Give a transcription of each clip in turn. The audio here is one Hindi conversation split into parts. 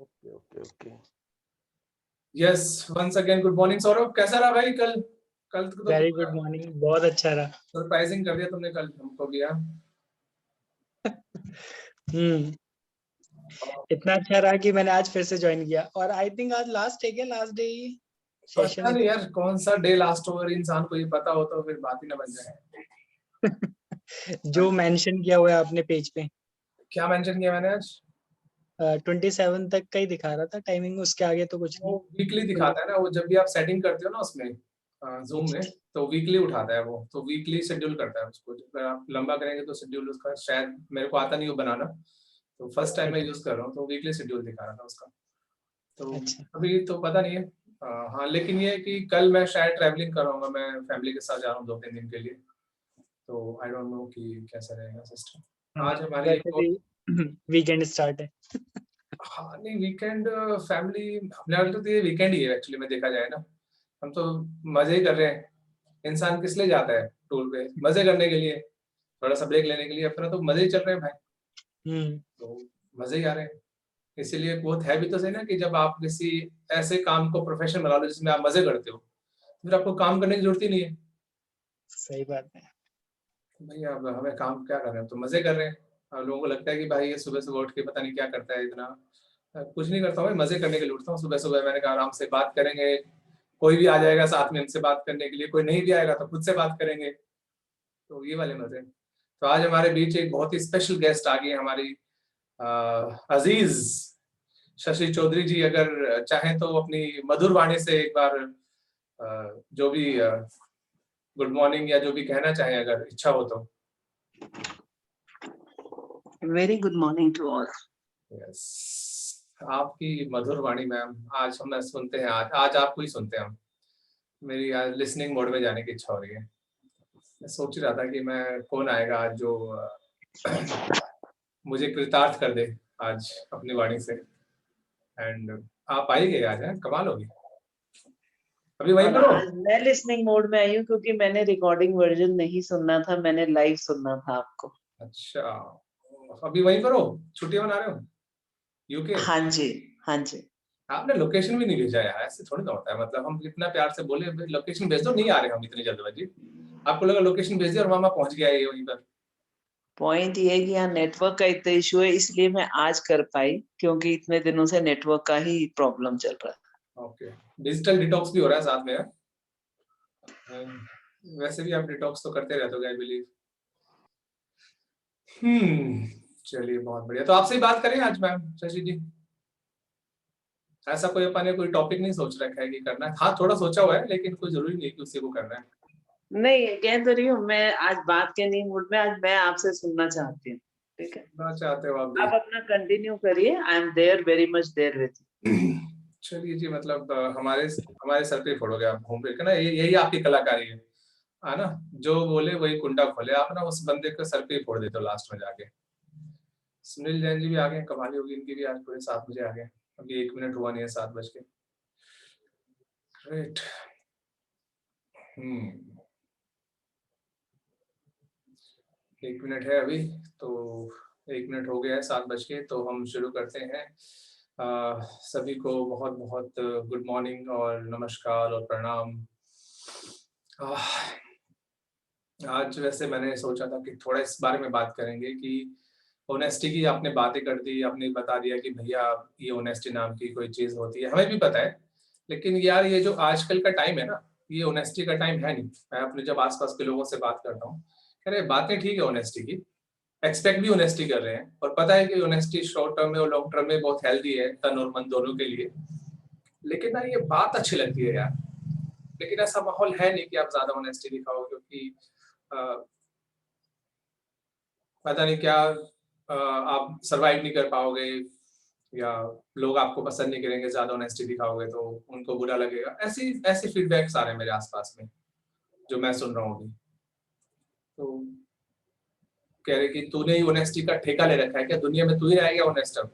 Okay okay okay. Yes, once again good morning Saurabh, कैसा रहा भाई कल? कल तो वेरी गुड मॉर्निंग, बहुत अच्छा रहा। सरप्राइजिंग कर दिया तुमने कल हमको भी यार। इतना अच्छा रहा कि मैंने आज फिर से ज्वाइन किया और आई थिंक आज लास्ट है क्या? लास्ट डे पता सेशन नहीं है यार कौन सा डे लास्ट होगा, इंसान को ये पता हो तो फिर बात ही ना बन जाए। जो मेंशन किया हुआ है आपने पेज पे। क्या मेंशन किया मैंने आज? 27 तक का ही दिखा रहा था टाइमिंग, उसके आगे तो कुछ वो नहीं। वीकली दिखाता है ना, वो जब भी आप सेटिंग करते हो ना उसमें जूम में, तो वीकली उठाता है वो, तो वीकली शेड्यूल करता है उसको। अगर आप लंबा करेंगे तो शेड्यूल उसका शायद मेरे को आता नहीं हो बनाना, तो फर्स्ट टाइम मैं यूज कर रहा हूँ, तो वीकली शेड्यूल दिखा रहा था उसका। तो अच्छा। अभी तो पता नहीं है। हाँ, लेकिन ये है कि कल मैं शायद ट्रैवलिंग करूँगा, मैं फैमिली के साथ जा रहा हूँ 2-3 दिन के लिए, तो आई डोंट नो कि कैसा रहेगा सिस्टम। आज हमारी वैसे भी वीकेंड स्टार्ट है। हाँ नहीं, वीकेंड फैमिली अपने वाले तो ये वीकेंड ही है एक्चुअली में देखा जाए ना। हम तो मजे ही कर रहे हैं। इंसान किस लिए जाता है टूर पे? मजे करने के लिए, थोड़ा सा ब्रेक लेने के लिए। अपना तो मजे ही चल रहे हैं भाई, तो मजे ही आ रहे हैं। इसीलिए वो है भी तो सही ना कि जब आप किसी ऐसे काम को प्रोफेशन बना लो जिसमें आप मजे करते हो, फिर आपको काम करने की जरूरत ही नहीं है। सही बात है। भैया अब हमें काम क्या कर रहे हैं, तो मजे कर रहे हैं। और लोगों को लगता है कि भाई ये सुबह सुबह उठ के पता नहीं क्या करता है इतना। कुछ नहीं करता हूँ, मजे करने के लिए उठता हूँ सुबह सुबह। मैंने कहा आराम से बात करेंगे, कोई भी आ जाएगा साथ में हमसे बात करने के लिए, कोई नहीं भी आएगा तो खुद से बात करेंगे, तो ये वाले मजे। तो आज हमारे बीच एक बहुत ही स्पेशल गेस्ट आ गई है हमारी अजीज शशि चौधरी जी। अगर चाहें तो अपनी मधुर वाणी से एक बार जो भी गुड मॉर्निंग या जो भी कहना चाहें, अगर इच्छा हो तो। Very good morning to all. Yes, आपकी मधुर वाणी मैम आज हम सुनते हैं। आज आपको ही सुनते हैं हम। मेरी आज लिसनिंग मोड में जाने की इच्छा हो रही है। मैं सोच रहा था कि मैं कौन आएगा आज जो मुझे कृतार्थ कर दे आज अपनी वाणी से। एंड आप आइए आज, हैं कमाल होगी। अभी वहीं पर हो? आज मैं लिसनिंग मोड में आई हूँ क्योंकि मैंने रिकॉर्डिंग वर्जन नहीं सुनना था, मैंने लाइव सुनना था आपको। अच्छा, अभी वहीं पर हो? छुट्टियां मना रहे हो यूके? हाँ जी, हाँ जी। आपने लोकेशन भी नहीं भेजा यार, ऐसे थोड़ी ना होता है। मतलब हम इतना प्यार से बोले लोकेशन भेज दो, नहीं आ रहे हम इतनी जल्दबाजी। आपको लगा लोकेशन भेज दिया और मामा पहुंच गया ये वहीं पर। पॉइंट ये है कि यहाँ नेटवर्क का इतना इशू है, इसलिए मैं आज कर पाई क्योंकि इतने दिनों से नेटवर्क का ही प्रॉब्लम चल रहा है। ओके, डिजिटल डिटॉक्स भी हो रहा है साथ में है? वैसे भी आप डिटॉक्स तो करते रहते हो आई बिलीव। चलिए बहुत बढ़िया। तो आपसे ही बात करें आज मैम शशि जी। ऐसा कोई अपन ने कोई टॉपिक नहीं सोच रखा है कि करना है। हाँ थोड़ा सोचा हुआ है, लेकिन कोई जरूरी नहीं कि उसी को करना है। नहीं, कह तो रही हूँ मैं आज बात के नहीं मूड में, आज मैं आपसे सुनना चाहती हूँ। ठीक है, सुनना चाहते हो आप भी? आप अपना कंटिन्यू करिए, I am there, very much there with you. चलिए जी, मतलब हमारे हमारे सर पे फोड़ोगे आप घूम फिर के ना। यही आपकी कलाकारी है ना? जो बोले वही कुंडा खोले। आप ना उस बंदे को सर पे ही फोड़ देते हो लास्ट में जाके। सुनील जैन जी भी आ गए, कमाली होगी इनकी भी। आज पूरे 7 बजे आ गए, अभी 1 मिनट हुआ नहीं है 7 बज के। ग्रेट। 1 मिनट है अभी, तो 1 मिनट हो गया है 7 बज के, तो हम शुरू करते हैं। सभी को बहुत बहुत गुड मॉर्निंग और नमस्कार और प्रणाम। आज वैसे मैंने सोचा था कि थोड़ा इस बारे में बात करेंगे कि ऑनेस्टी की आपने बातें कर दी, आपने बता दिया कि भैया ये ऑनेस्टी नाम की कोई चीज होती है, हमें भी पता है। लेकिन यार ये जो आजकल का टाइम है ना, ये ऑनेस्टी का टाइम है नहीं। मैं अपने जब आसपास के लोगों से बात करता हूँ, कह रहे बातें ठीक है ऑनेस्टी की, एक्सपेक्ट भी ऑनेस्टी कर रहे हैं, और पता है कि ऑनेस्टी शॉर्ट टर्म में और लॉन्ग टर्म में बहुत हेल्दी है तन और मन दोनों के लिए। लेकिन ना ये बात अच्छी लगती है यार। लेकिन ऐसा माहौल है नहीं कि आप ज्यादा ऑनेस्टी दिखाओ, क्योंकि पता नहीं क्या आप सरवाइव नहीं कर पाओगे, या लोग आपको पसंद नहीं करेंगे ज्यादा ऑनेस्टी दिखाओगे, तो उनको बुरा लगेगा। ऐसी ऐसे फीडबैक्स आ रहे हैं मेरे आसपास में जो मैं सुन रहा हूँ अभी। तो कह रहे कि तूने ही ऑनेस्टी का ठेका ले रखा है क्या? दुनिया में तू ही रहेगा ऑनेस्ट, अब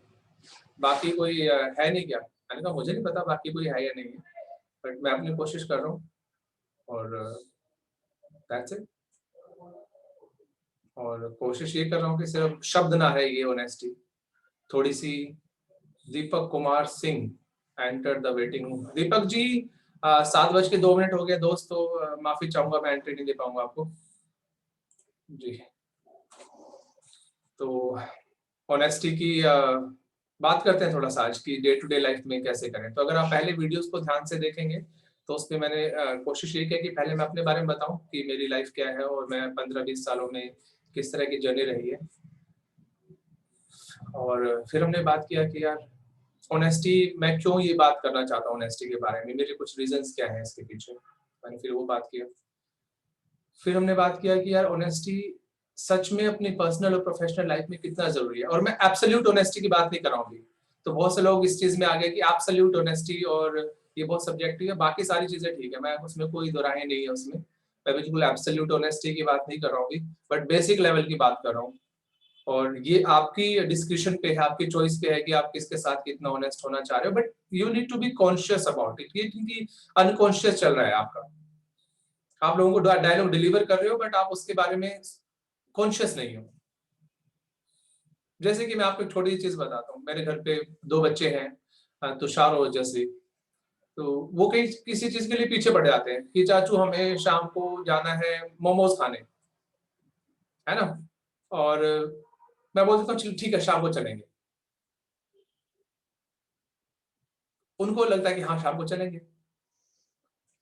बाकी कोई है नहीं क्या? मैंने कहा मुझे नहीं पता बाकी कोई है या नहीं है, बट मैं अपनी कोशिश कर रहा हूँ, और दैट्स इट। और कोशिश ये कर रहा हूँ कि सिर्फ शब्द ना है ये ऑनेस्टी, थोड़ी सी Deepak Kumar Singh enter the waiting room. Deepak ji 7:02 हो गया दोस्त, तो माफी चाहूंगा, मैं एंट्री नहीं दे पाऊंगा आपको जी। तो ऑनेस्टी की बात करते हैं थोड़ा सा आज की डे टू डे लाइफ में कैसे करें। तो अगर आप पहले वीडियोस को ध्यान से देखेंगे तो उसमें मैंने कोशिश ये की कि पहले मैं अपने बारे में बताऊं कि मेरी लाइफ क्या है और मैं 15-20 सालों में किस तरह की जर्नी रही है। और फिर हमने बात किया कि यार ऑनेस्टी, मैं क्यों ये बात करना चाहता हूँ ऑनेस्टी के बारे में, मेरे कुछ रीजंस क्या हैं इसके पीछे, मैंने फिर वो बात किया। फिर हमने बात किया कि यार ऑनेस्टी सच में अपनी पर्सनल और प्रोफेशनल लाइफ में कितना जरूरी है। और मैं एब्सोल्यूट ऑनेस्टी की बात नहीं कर रहा हूँ अभी, तो बहुत से लोग इस चीज में आ गए कि एब्सोल्यूट ऑनेस्टी और ये बहुत सब्जेक्टिव है, बाकी सारी चीजें ठीक है, मैं उसमें कोई दोराहे नहीं है उसमें, मैं बिल्कुल एब्सोल्यूट ऑनेस्टी की बात नहीं कर रहा हूँ अभी, बट बेसिक लेवल की बात कर रहा हूँ। और ये आपकी डिस्क्रिप्शन पे है, आपकी चॉइस पे है कि आप किसके साथ कितना ऑनेस्ट होना चाह रहे हो, but you need to be conscious about it. ये क्योंकि अनकॉन्शियस चल रहा है आपका, आप लोगों को डायलॉग डिलीवर कर रहे हो बट आप उसके बारे में कॉन्शियस नहीं हो। जैसे कि मैं आपको एक छोटी सी चीज बताता हूँ, मेरे घर पे 2 बच्चे हैं, तुषार और जसी। तो वो कहीं किसी चीज के लिए पीछे पड़ जाते हैं कि चाचू हमें शाम को जाना है मोमोज खाने, है ना। और मैं बोल देता हूँ ठीक है शाम को चलेंगे, उनको लगता है कि हाँ शाम को चलेंगे।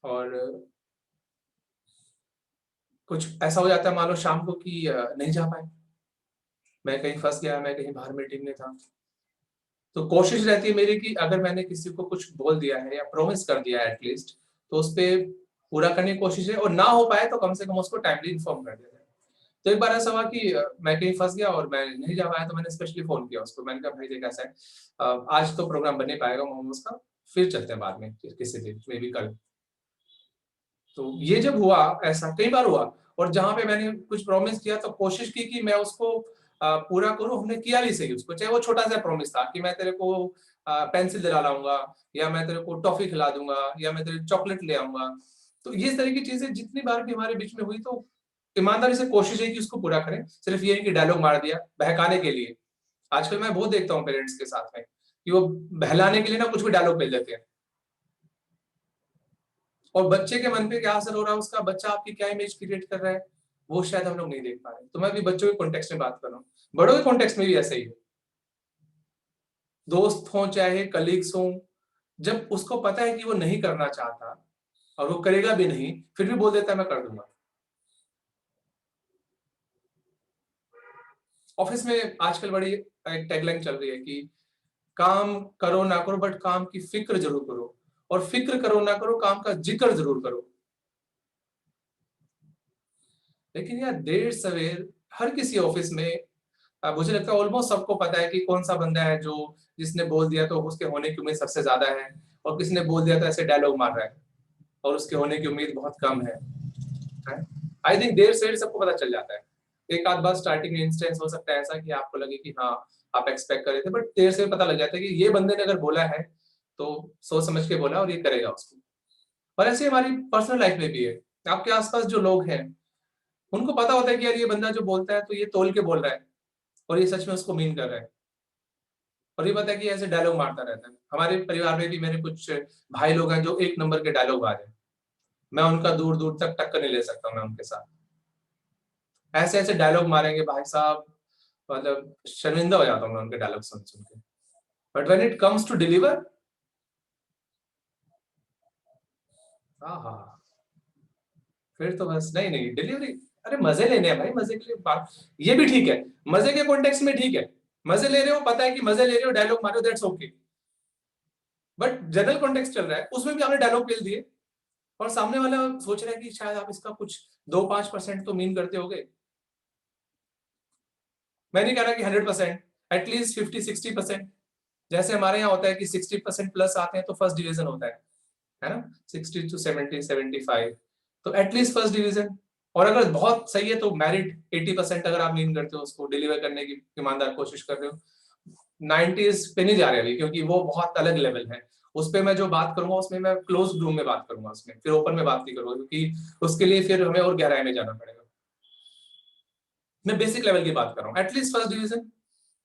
और कुछ ऐसा हो जाता है मान लो शाम को कि नहीं जा पाए, मैं कहीं फंस गया, मैं कहीं बाहर मीटिंग में था। तो कोशिश रहती है मेरी कि अगर मैंने किसी को कुछ बोल दिया है या प्रॉमिस कर दिया है एटलीस्ट, तो उस पर पूरा करने की कोशिश है, और ना हो पाए तो कम से कम उसको टाइमली इन्फॉर्म कर देते हैं। तो एक बार ऐसा हुआ कि मैं कहीं फंस गया और मैं नहीं जा पाया, तो मैंने स्पेशली फोन किया उसको, मैंने कहा भाई देख ऐसा है, आज तो प्रोग्राम बन नहीं पाएगा मोमोज का, फिर चलते हैं बाद में किसी दिन, मे बी कल। तो ये जब हुआ, ऐसा कई बार हुआ, और जहां पे मैंने कुछ प्रॉमिस किया तो कोशिश की कि मैं उसको पूरा करूं, हमने किया भी सही उसको, चाहे वो छोटा सा प्रॉमिस था कि मैं तेरे को पेंसिल दिला लाऊंगा, या मैं तेरे को टॉफी खिला दूंगा, या मैं तेरे चॉकलेट ले आऊंगा। तो ये तरह की चीजें जितनी बार भी हमारे बीच में हुई, तो ईमानदारी से कोशिश है कि उसको पूरा करें, सिर्फ ये है कि डायलॉग मार दिया बहकाने के लिए। आजकल मैं बहुत देखता हूँ पेरेंट्स के साथ में कि वो बहलाने के लिए ना कुछ भी डायलॉग मिल देते हैं, और बच्चे के मन पे क्या असर हो रहा है उसका, बच्चा आपकी क्या इमेज क्रिएट कर रहा है, वो शायद हम लोग नहीं देख पा रहे। तो मैं भी बच्चों के कॉन्टेक्स्ट में बात कर रहा हूँ, बड़ों के कॉन्टेक्स्ट में भी ऐसा ही है, दोस्त हो चाहे कलीग्स हो, जब उसको पता है कि वो नहीं करना चाहता और वो करेगा भी नहीं, फिर भी बोल देता है मैं कर दूंगा। ऑफिस में आजकल बड़ी एक टैगलाइन चल रही है कि काम करो ना करो बट काम की फिक्र जरूर करो, और फिक्र करो ना करो काम का जिक्र जरूर करो। लेकिन यार देर सवेर हर किसी ऑफिस में मुझे लगता है ऑलमोस्ट सबको पता है कि कौन सा बंदा है जो जिसने बोल दिया तो उसके होने की उम्मीद सबसे ज्यादा है, और किसने बोल दिया तो ऐसे डायलॉग मार रहा है और उसके होने की उम्मीद बहुत कम है। आई थिंक देर सवेर सबको पता चल जाता है। एक आध बार स्टार्टिंग इंस्टेंस हो सकता है ऐसा कि आपको लगे कि हाँ आप एक्सपेक्ट कर रहे थे, बट देर से पता लग जाता है कि ये बंदे ने अगर बोला है तो सोच समझ के बोला और ये करेगा उसको। और ऐसे हमारी पर्सनल लाइफ में भी है, आपके आसपास जो लोग हैं उनको पता होता है कि यार ये बंदा जो बोलता है तो ये तोल के बोल रहा है, और ये सच में उसको मीन कर रहा है, और ये पता है कि ऐसे डायलॉग मारता रहता है। हमारे परिवार में भी मेरे कुछ भाई लोग हैं जो एक नंबर के डायलॉग बाज हैं, मैं उनका दूर दूर तक टक्कर नहीं ले सकता, मैं उनके साथ ऐसे ऐसे डायलॉग मारेंगे भाई साहब, मतलब शर्मिंदा हो जाता हूँ मैं उनके डायलॉग सुन सुन के। But when it comes to deliver, हाँ फिर तो बस नहीं नहीं डिलीवरी, अरे मजे लेने हैं भाई, मजे के लिए बात, ये भी ठीक है, मजे के कॉन्टेक्स्ट में ठीक है, मजे ले रहे हो, पता है कि मजे ले रहे हो, डायलॉग मारो, that's okay. But general context चल रहा है उसमें भी आपने डायलॉग पेल दिए, और सामने वाला सोच रहा है कि शायद आप इसका कुछ 2-5% तो मीन करते होगे। मैं नहीं कह रहा कि 100%, एटलीस्ट 50-60%। जैसे हमारे यहाँ होता है कि 60% प्लस आते हैं तो फर्स्ट डिवीजन होता है ना, 60 to 70, 75, तो एटलीस्ट फर्स्ट डिवीजन। और अगर बहुत सही है तो मैरिट 80% अगर आप मीन करते हो, उसको डिलीवर करने की ईमानदार कोशिश कर रहे हो। 90s पे नहीं जा रहे अभी, क्योंकि वो बहुत अलग लेवल है, उस पे मैं जो बात करूंगा उसमें मैं क्लोज रूम में बात करूंगा, उसमें फिर ओपन में बात नहीं करूंगा, क्योंकि उसके लिए फिर हमें और गहराई में जाना पड़ेगा। मैं बेसिक लेवल की बात कर रहा हूँ, एटलीस्ट फर्स्ट डिवीजन,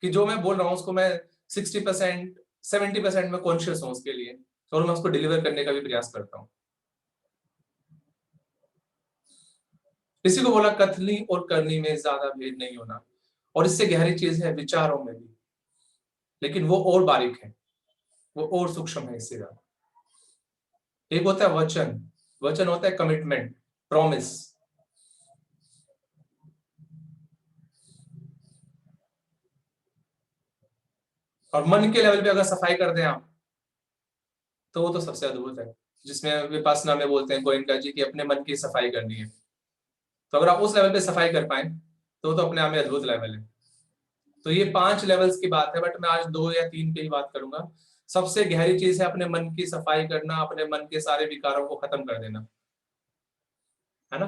कि जो मैं बोल रहा हूँ उसको मैं 60%, 70% में कॉन्शियस हूँ उसके लिए, और मैं उसको डिलीवर करने का भी प्रयास करता हूँ। किसी को बोला कथनी और करनी में ज्यादा भेद नहीं होना, और इससे गहरी चीज है विचारों में भी, लेकिन वो और बारीक है, वो और सूक्ष्म है इससे ज्यादा। एक होता है वचन, वचन होता है कमिटमेंट, प्रॉमिस। और मन के लेवल पे अगर सफाई कर दें आप, तो वो तो सबसे अद्भुत है, जिसमें विपासना में बोलते हैं गोयनका जी की अपने मन की सफाई करनी है। तो अगर आप उस लेवल पे सफाई कर पाए तो अपने आप में अद्भुत लेवल है। तो ये 5 लेवल्स की बात है, बट मैं आज 2 या 3 पे ही बात करूंगा। सबसे गहरी चीज है अपने मन की सफाई करना, अपने मन के सारे विकारों को खत्म कर देना, है ना।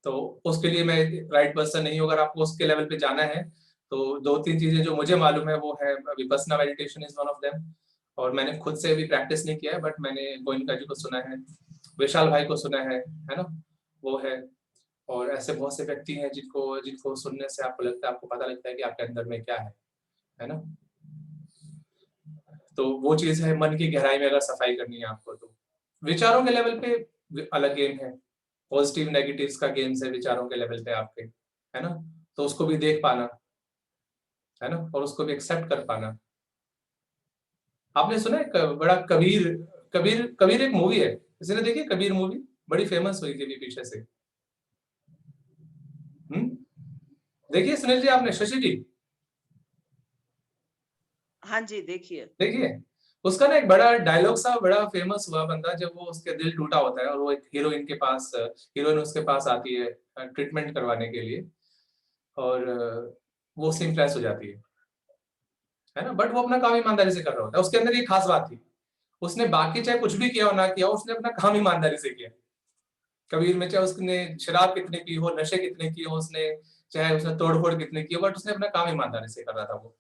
तो उसके लिए मैं राइट पर्सन नहीं हूं। अगर आपको उसके लेवल पे जाना है तो 2-3 चीजें जो मुझे मालूम है वो है Vipassana meditation is one of them. और मैंने खुद से भी प्रैक्टिस नहीं किया है, बट मैंने गोयनका जी को सुना है, विशाल भाई को सुना है ना, वो है। और ऐसे बहुत से व्यक्ति हैं जिनको जिनको सुनने से आपको लगता है, आपको पता लगता है कि आपके अंदर में क्या है ना। तो वो चीज है, मन की गहराई में अगर सफाई करनी है आपको तो। विचारों के लेवल पे अलग गेम है, पॉजिटिव नेगेटिव्स का गेम्स है विचारों के लेवल पे आपके, है ना। तो उसको भी देख पाना, है ना, और उसको भी एक्सेप्ट कर पाना। आपने सुना है बड़ा कबीर, कबीर कबीर एक मूवी है, किसी ने देखी कबीर मूवी? बड़ी फेमस हुई थी अभी पीछे से। देखिए सुनील जी, आपने, शशि जी हाँ जी, देखिए। देखिए, उसका ना एक बड़ा डायलॉग सा बड़ा फेमस हुआ बंदा, जब वो उसके दिल टूटा होता है और वो एक हीरोइन के पास, हीरोइन उसके पास आती है ट्रीटमेंट करवाने के लिए, और वो उससे इम्प्रेस हो जाती है ना। बट वो अपना काम ईमानदारी से कर रहा होता है। उसके अंदर ये खास बात थी, उसने बाकी चाहे कुछ भी किया हो ना किया हो, उसने अपना काम ईमानदारी से किया। कबीर में चाहे उसने शराब कितने पी हो, नशे कितने किए हो उसने, चाहे उसने तोड़फोड़ कितने की हो, बट उसने अपना काम ईमानदारी से कर रहा था वो।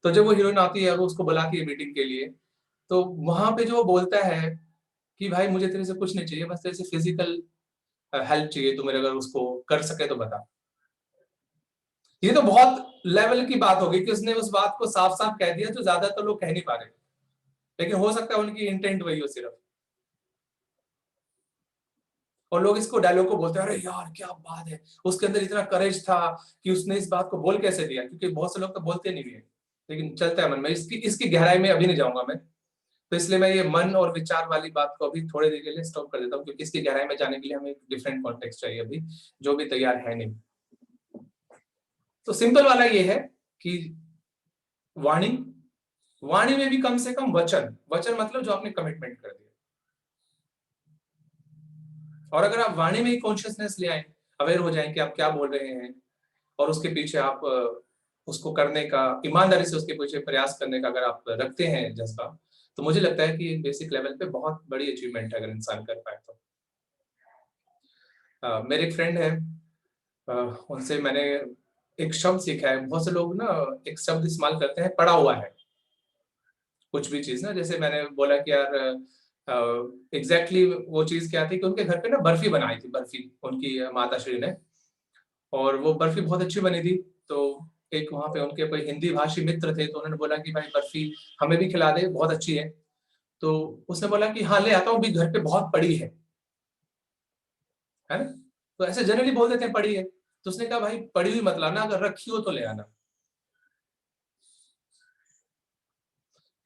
तो जब वो हीरोइन आती है और उसको बुलाती है मीटिंग के लिए, तो वहां पे जो वो बोलता है कि भाई मुझे तेरे से कुछ नहीं चाहिए, बस तेरे से फिजिकल हेल्प चाहिए, तो मेरे अगर उसको कर सके तो बता। ये तो बहुत लेवल की बात होगी कि उसने उस बात को साफ साफ कह दिया जो ज्यादातर लोग कह नहीं पा रहे, लेकिन हो सकता है उनकी इंटेंट वही हो सिर्फ। और लोग इसको डायलॉग को बोलते हैं, अरे यार क्या बात है, उसके अंदर इतना करेज था कि उसने इस बात को बोल कैसे दिया, क्योंकि बहुत से लोग तो बोलते नहीं है, लेकिन चलता है मन में। इसकी इसकी गहराई में अभी नहीं जाऊंगा मैं, तो इसलिए मैं ये मन और विचार वाली बात को अभी थोड़ी देर के लिए स्टॉप कर देता हूँ, क्योंकि इसकी गहराई में जाने के लिए हमें एक डिफरेंट कॉन्टेक्स्ट चाहिए अभी, जो भी तैयार है नहीं। तो सिंपल वाला ये है कि वाणी, वाणी में भी कम से कम वचन, वचन मतलब जो आपने कमिटमेंट कर दिया। और अगर आप वाणी में ही कॉन्शियसनेस ले आए, अवेयर हो जाए कि आप क्या बोल रहे हैं, और उसके पीछे आप उसको करने का, ईमानदारी से उसके पीछे प्रयास करने का अगर आप रखते हैं जज्बा, तो मुझे लगता है कि बेसिक लेवल पे बहुत बड़ी अचीवमेंट है अगर इंसान कर पाए तो। मेरे एक फ्रेंड है, उनसे मैंने एक शब्द सीखा है। बहुत से लोग ना एक शब्द इस्तेमाल करते हैं, पड़ा हुआ है, कुछ भी चीज ना, जैसे मैंने बोला कि यार एग्जैक्टली वो चीज क्या थी कि उनके घर पे ना बर्फी बनाई थी, बर्फी उनकी माता श्री ने, और वो बर्फी बहुत अच्छी बनी थी। तो एक वहां पे उनके कोई हिंदी भाषी मित्र थे, तो उन्होंने बोला कि भाई बर्फी हमें भी खिला दे, बहुत अच्छी है। तो उसने बोला कि हाँ ले आता हूँ, भी घर पे बहुत पड़ी है ना। तो ऐसे जनरली बोल देते हैं पड़ी है, तो उसने कहा भाई पड़ी हुई मत लाना, अगर रखी हो तो ले आना,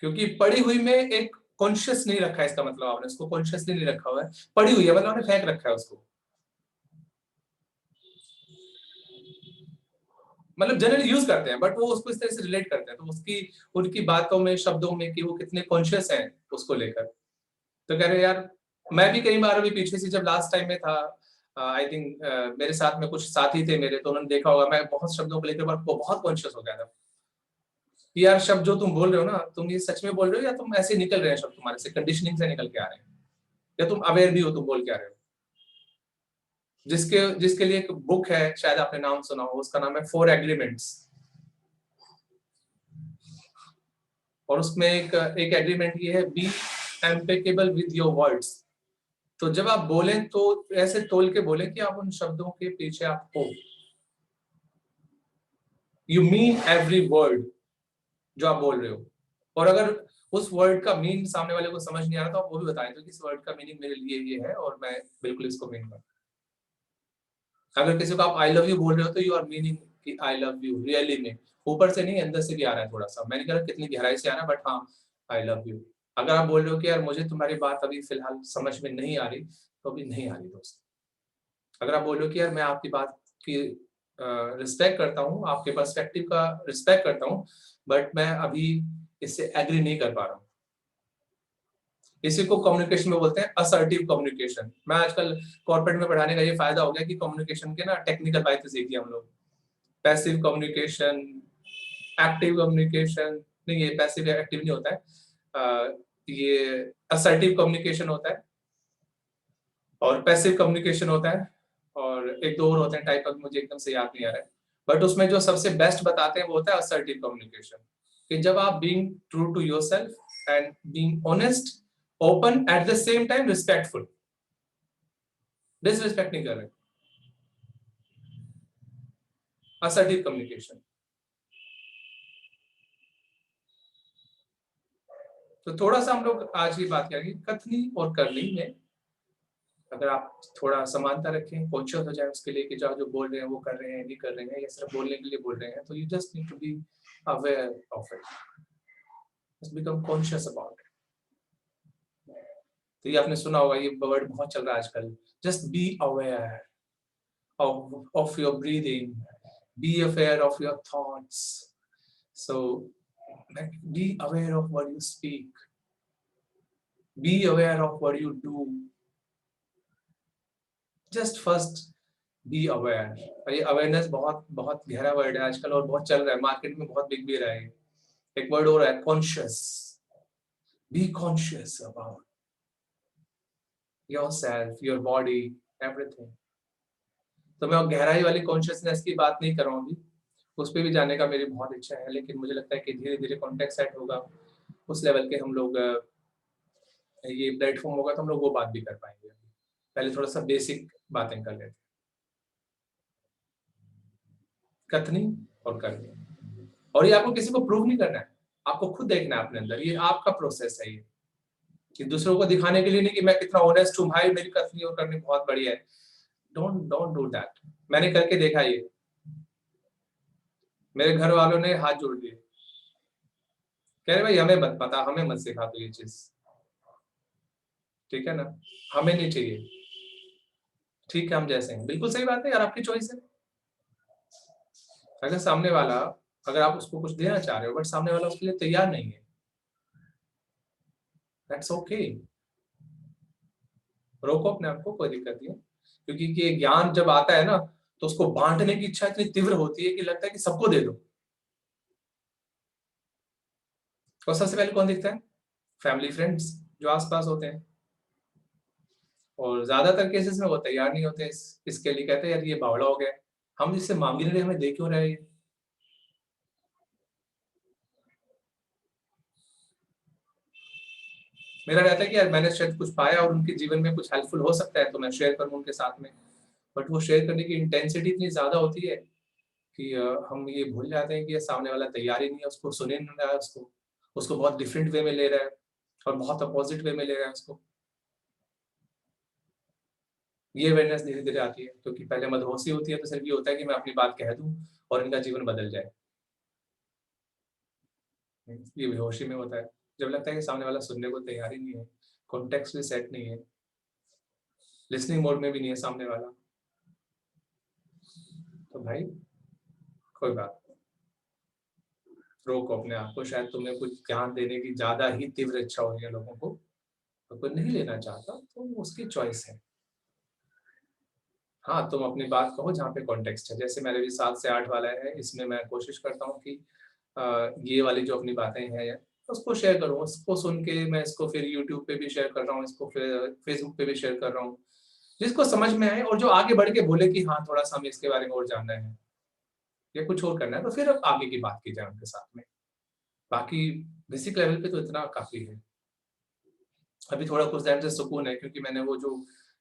क्योंकि पड़ी हुई में एक कॉन्शियस नहीं रखा है, इसका मतलब आपने उसको कॉन्शियसली नहीं रखा हुआ है, पड़ी हुई है मतलब आपने फेंक रखा है उसको। मतलब जनरली यूज करते हैं, बट वो उसको इस तरह से रिलेट करते हैं, तो उसकी उनकी बातों में, शब्दों में कि वो कितने कॉन्शियस हैं उसको लेकर। तो कह रहे यार, मैं भी कई बार अभी पीछे से जब लास्ट टाइम में था, आई थिंक मेरे साथ में कुछ साथी थे मेरे, तो उन्होंने देखा होगा मैं बहुत शब्दों को लेकर बहुत कॉन्शियस हो गया था कि यार शब्द जो तुम बोल रहे हो ना, तुम ये सच में बोल रहे हो या तुम ऐसे निकल रहे हैं शब्द तुम्हारे से, कंडीशनिंग से निकल के आ रहे हैं, या तुम अवेयर भी हो तुम बोल के आ रहे हो। जिसके जिसके लिए एक बुक है, शायद आपने नाम सुना हो, उसका नाम है 4 एग्रीमेंट्स। और उसमें एक एग्रीमेंट ये है, बी एम्पेकेबल विद योर वर्ड्स। तो जब आप बोलें तो ऐसे तोल के बोलें कि आप उन शब्दों के पीछे आप हो, यू मीन एवरी वर्ड जो आप बोल रहे हो। और अगर उस वर्ड का मीनिंग सामने वाले को समझ नहीं आ रहा तो आप वो भी बता दो कि इस वर्ड का मीनिंग मेरे लिए ये है और मैं बिल्कुल इसको मीन करता हूं। अगर किसी को आप आई लव यू बोल रहे हो तो यू आर मीनिंग कि आई लव यू रियली में, ऊपर से नहीं अंदर से भी आ रहा है थोड़ा सा, मैंने कहा कितनी गहराई से आ रहा है, बट हाँ आई लव यू। अगर आप बोल रहे हो कि यार मुझे तुम्हारी बात अभी फिलहाल समझ में नहीं आ रही, तो अभी नहीं आ रही दोस्त। अगर आप बोल रहे हो कि यार मैं आपकी बात की रिस्पेक्ट करता हूँ, आपके पर्सपेक्टिव का रिस्पेक्ट करता हूँ, बट मैं अभी इससे एग्री नहीं कर पा रहा हूँ। इसी को कम्युनिकेशन में बोलते हैं असर्टिव कम्युनिकेशन। मैं आजकल कॉर्पोरेट में पढ़ाने का ये फायदा हो गया कि कम्युनिकेशन के ना टेक्निकल बातें सीखी हम लोग। पैसिव कम्युनिकेशन, एक्टिव कम्युनिकेशन, नहीं ये पैसिव या एक्टिव नहीं होता है, ये असर्टिव कम्युनिकेशन होता है और पैसिव कम्युनिकेशन होता है, और एक दो और होते हैं टाइप, मुझे एकदम से याद नहीं आ रहा है, बट उसमें जो सबसे बेस्ट बताते हैं वो होता है असर्टिव कम्युनिकेशन, कि जब आप being true to yourself and being honest, open, at the same time respectful, disrespect नहीं कर रहे, असर्टिव कम्युनिकेशन। तो थोड़ा सा हम लोग आज की बात करेंगे कथनी और करनी में। अगर आप थोड़ा समानता रखें, कॉन्शियस हो जाए उसके लिए कि जो बोल रहे हैं वो कर रहे हैं, नहीं कर रहे हैं, या सिर्फ बोलने के लिए बोल रहे हैं, तो you just need to be aware of it, just become conscious about it. तो ये आपने सुना होगा, ये वर्ड बहुत चल रहा है आजकल, just be aware of your breathing, be aware of your thoughts, so be aware of what you speak, be aware of what you do, just first be aware। और ये अवेयरनेस बहुत बहुत गहरा वर्ड है आजकल और बहुत चल रहा है, मार्केट में बहुत बिक भी रहा है। एक वर्ड और है conscious, B conscious about yourself, your body, everything. तो मैं गहराई वाली कॉन्शियसनेस की बात नहीं कर रहा हूँ अभी, उस पर भी जाने का मेरी बहुत इच्छा है, लेकिन मुझे लगता है कि धीरे धीरे कॉन्टेक्स्ट सेट होगा, उस लेवल के हम लोग ये प्लेटफॉर्म होगा तो हम लोग वो बात भी कर पाएंगे। पहले थोड़ा सा बेसिक बातें कर लेते हैं, कथनी और करनी। और ये आपको किसी को प्रूव नहीं करना है, आपको खुद देखना है अपने अंदर, ये आपका प्रोसेस है ये, कि दूसरों को दिखाने के लिए नहीं कि मैं कितना ऑनेस्ट हूँ भाई, मेरी कथनी और करनी बहुत बढ़िया है। Don't do that. मैंने करके देखा ये, मेरे घर वालों ने हाथ जोड़ दिए, कह रहे भाई हमें मत पता, हमें मत सिखा तो ये चीज, ठीक है ना, हमें नहीं चाहिए, ठीक है हम जैसे हैं। बिल्कुल सही बात है यार, आपकी चॉइस है। अगर सामने वाला, अगर आप उसको कुछ देना चाह रहे हो बट सामने वाला उसके लिए तैयार नहीं है, दैट्स ओके, रोको अपने आप को, कोई दिक्कत नहीं है। क्योंकि ये ज्ञान जब आता है ना तो उसको बांटने की इच्छा इतनी तीव्र होती है कि लगता है कि सबको दे दो। और सबसे पहले कौन दिखता है? फैमिली फ्रेंड्स जो आसपास होते हैं, और ज्यादातर केसेस में वो तैयार नहीं होते इसके लिए, कहते हैं यार ये बावड़ा हो गया, हम जिससे मांग ही नहीं रहे, हमें दे क्यों रहे ये। मेरा रहता है कि यार मैंने शायद कुछ पाया और उनके जीवन में कुछ हेल्पफुल हो सकता है तो मैं शेयर करूं उनके साथ में, बट वो शेयर करने की इंटेंसिटी इतनी ज्यादा होती है कि हम ये भूल जाते हैं कि सामने वाला तैयार ही नहीं है, उसको सुने नहीं रहा है, उसको बहुत डिफरेंट वे में ले रहा है और बहुत अपोजिट वे में ले रहा है उसको। ये अवेयरनेस धीरे धीरे आती है, क्योंकि पहले मदहोशी होती है तो सिर्फ ये होता है कि मैं अपनी बात कह दूं और इनका जीवन बदल जाए। ये बेहोशी में होता है जब लगता है कि सामने वाला सुनने को तैयार ही नहीं है, कॉन्टेक्स्ट भी सेट नहीं है, लिसनिंग मोड में भी नहीं है सामने वाला, तो भाई कोई बात, रोको अपने आप को। शायद तुम्हें कुछ ज्ञान देने की ज्यादा ही तीव्र इच्छा हो रही है लोगों को, तो कोई नहीं लेना चाहता तो उसकी चॉइस है। हाँ तुम अपनी बात कहो जहाँ पे कॉन्टेक्स्ट है, जैसे मेरे भी 7 से 8 वाला है, इसमें मैं कोशिश करता हूँ कि ये वाली जो अपनी बातें हैं उसको शेयर करूँ, उसको सुन के मैं इसको फिर यूट्यूब पे भी शेयर कर रहा हूँ, इसको फिर फेसबुक पे भी शेयर कर रहा हूँ, जिसको समझ में आए और जो आगे बढ़ के बोले कि हाँ थोड़ा सा हमें इसके बारे में और जानना है या कुछ और करना है, तो फिर आगे की बात की जाए उनके साथ में। बाकी बेसिक लेवल पे तो इतना काफी है। अभी थोड़ा कुछ टाइम से सुकून है, क्योंकि मैंने वो जो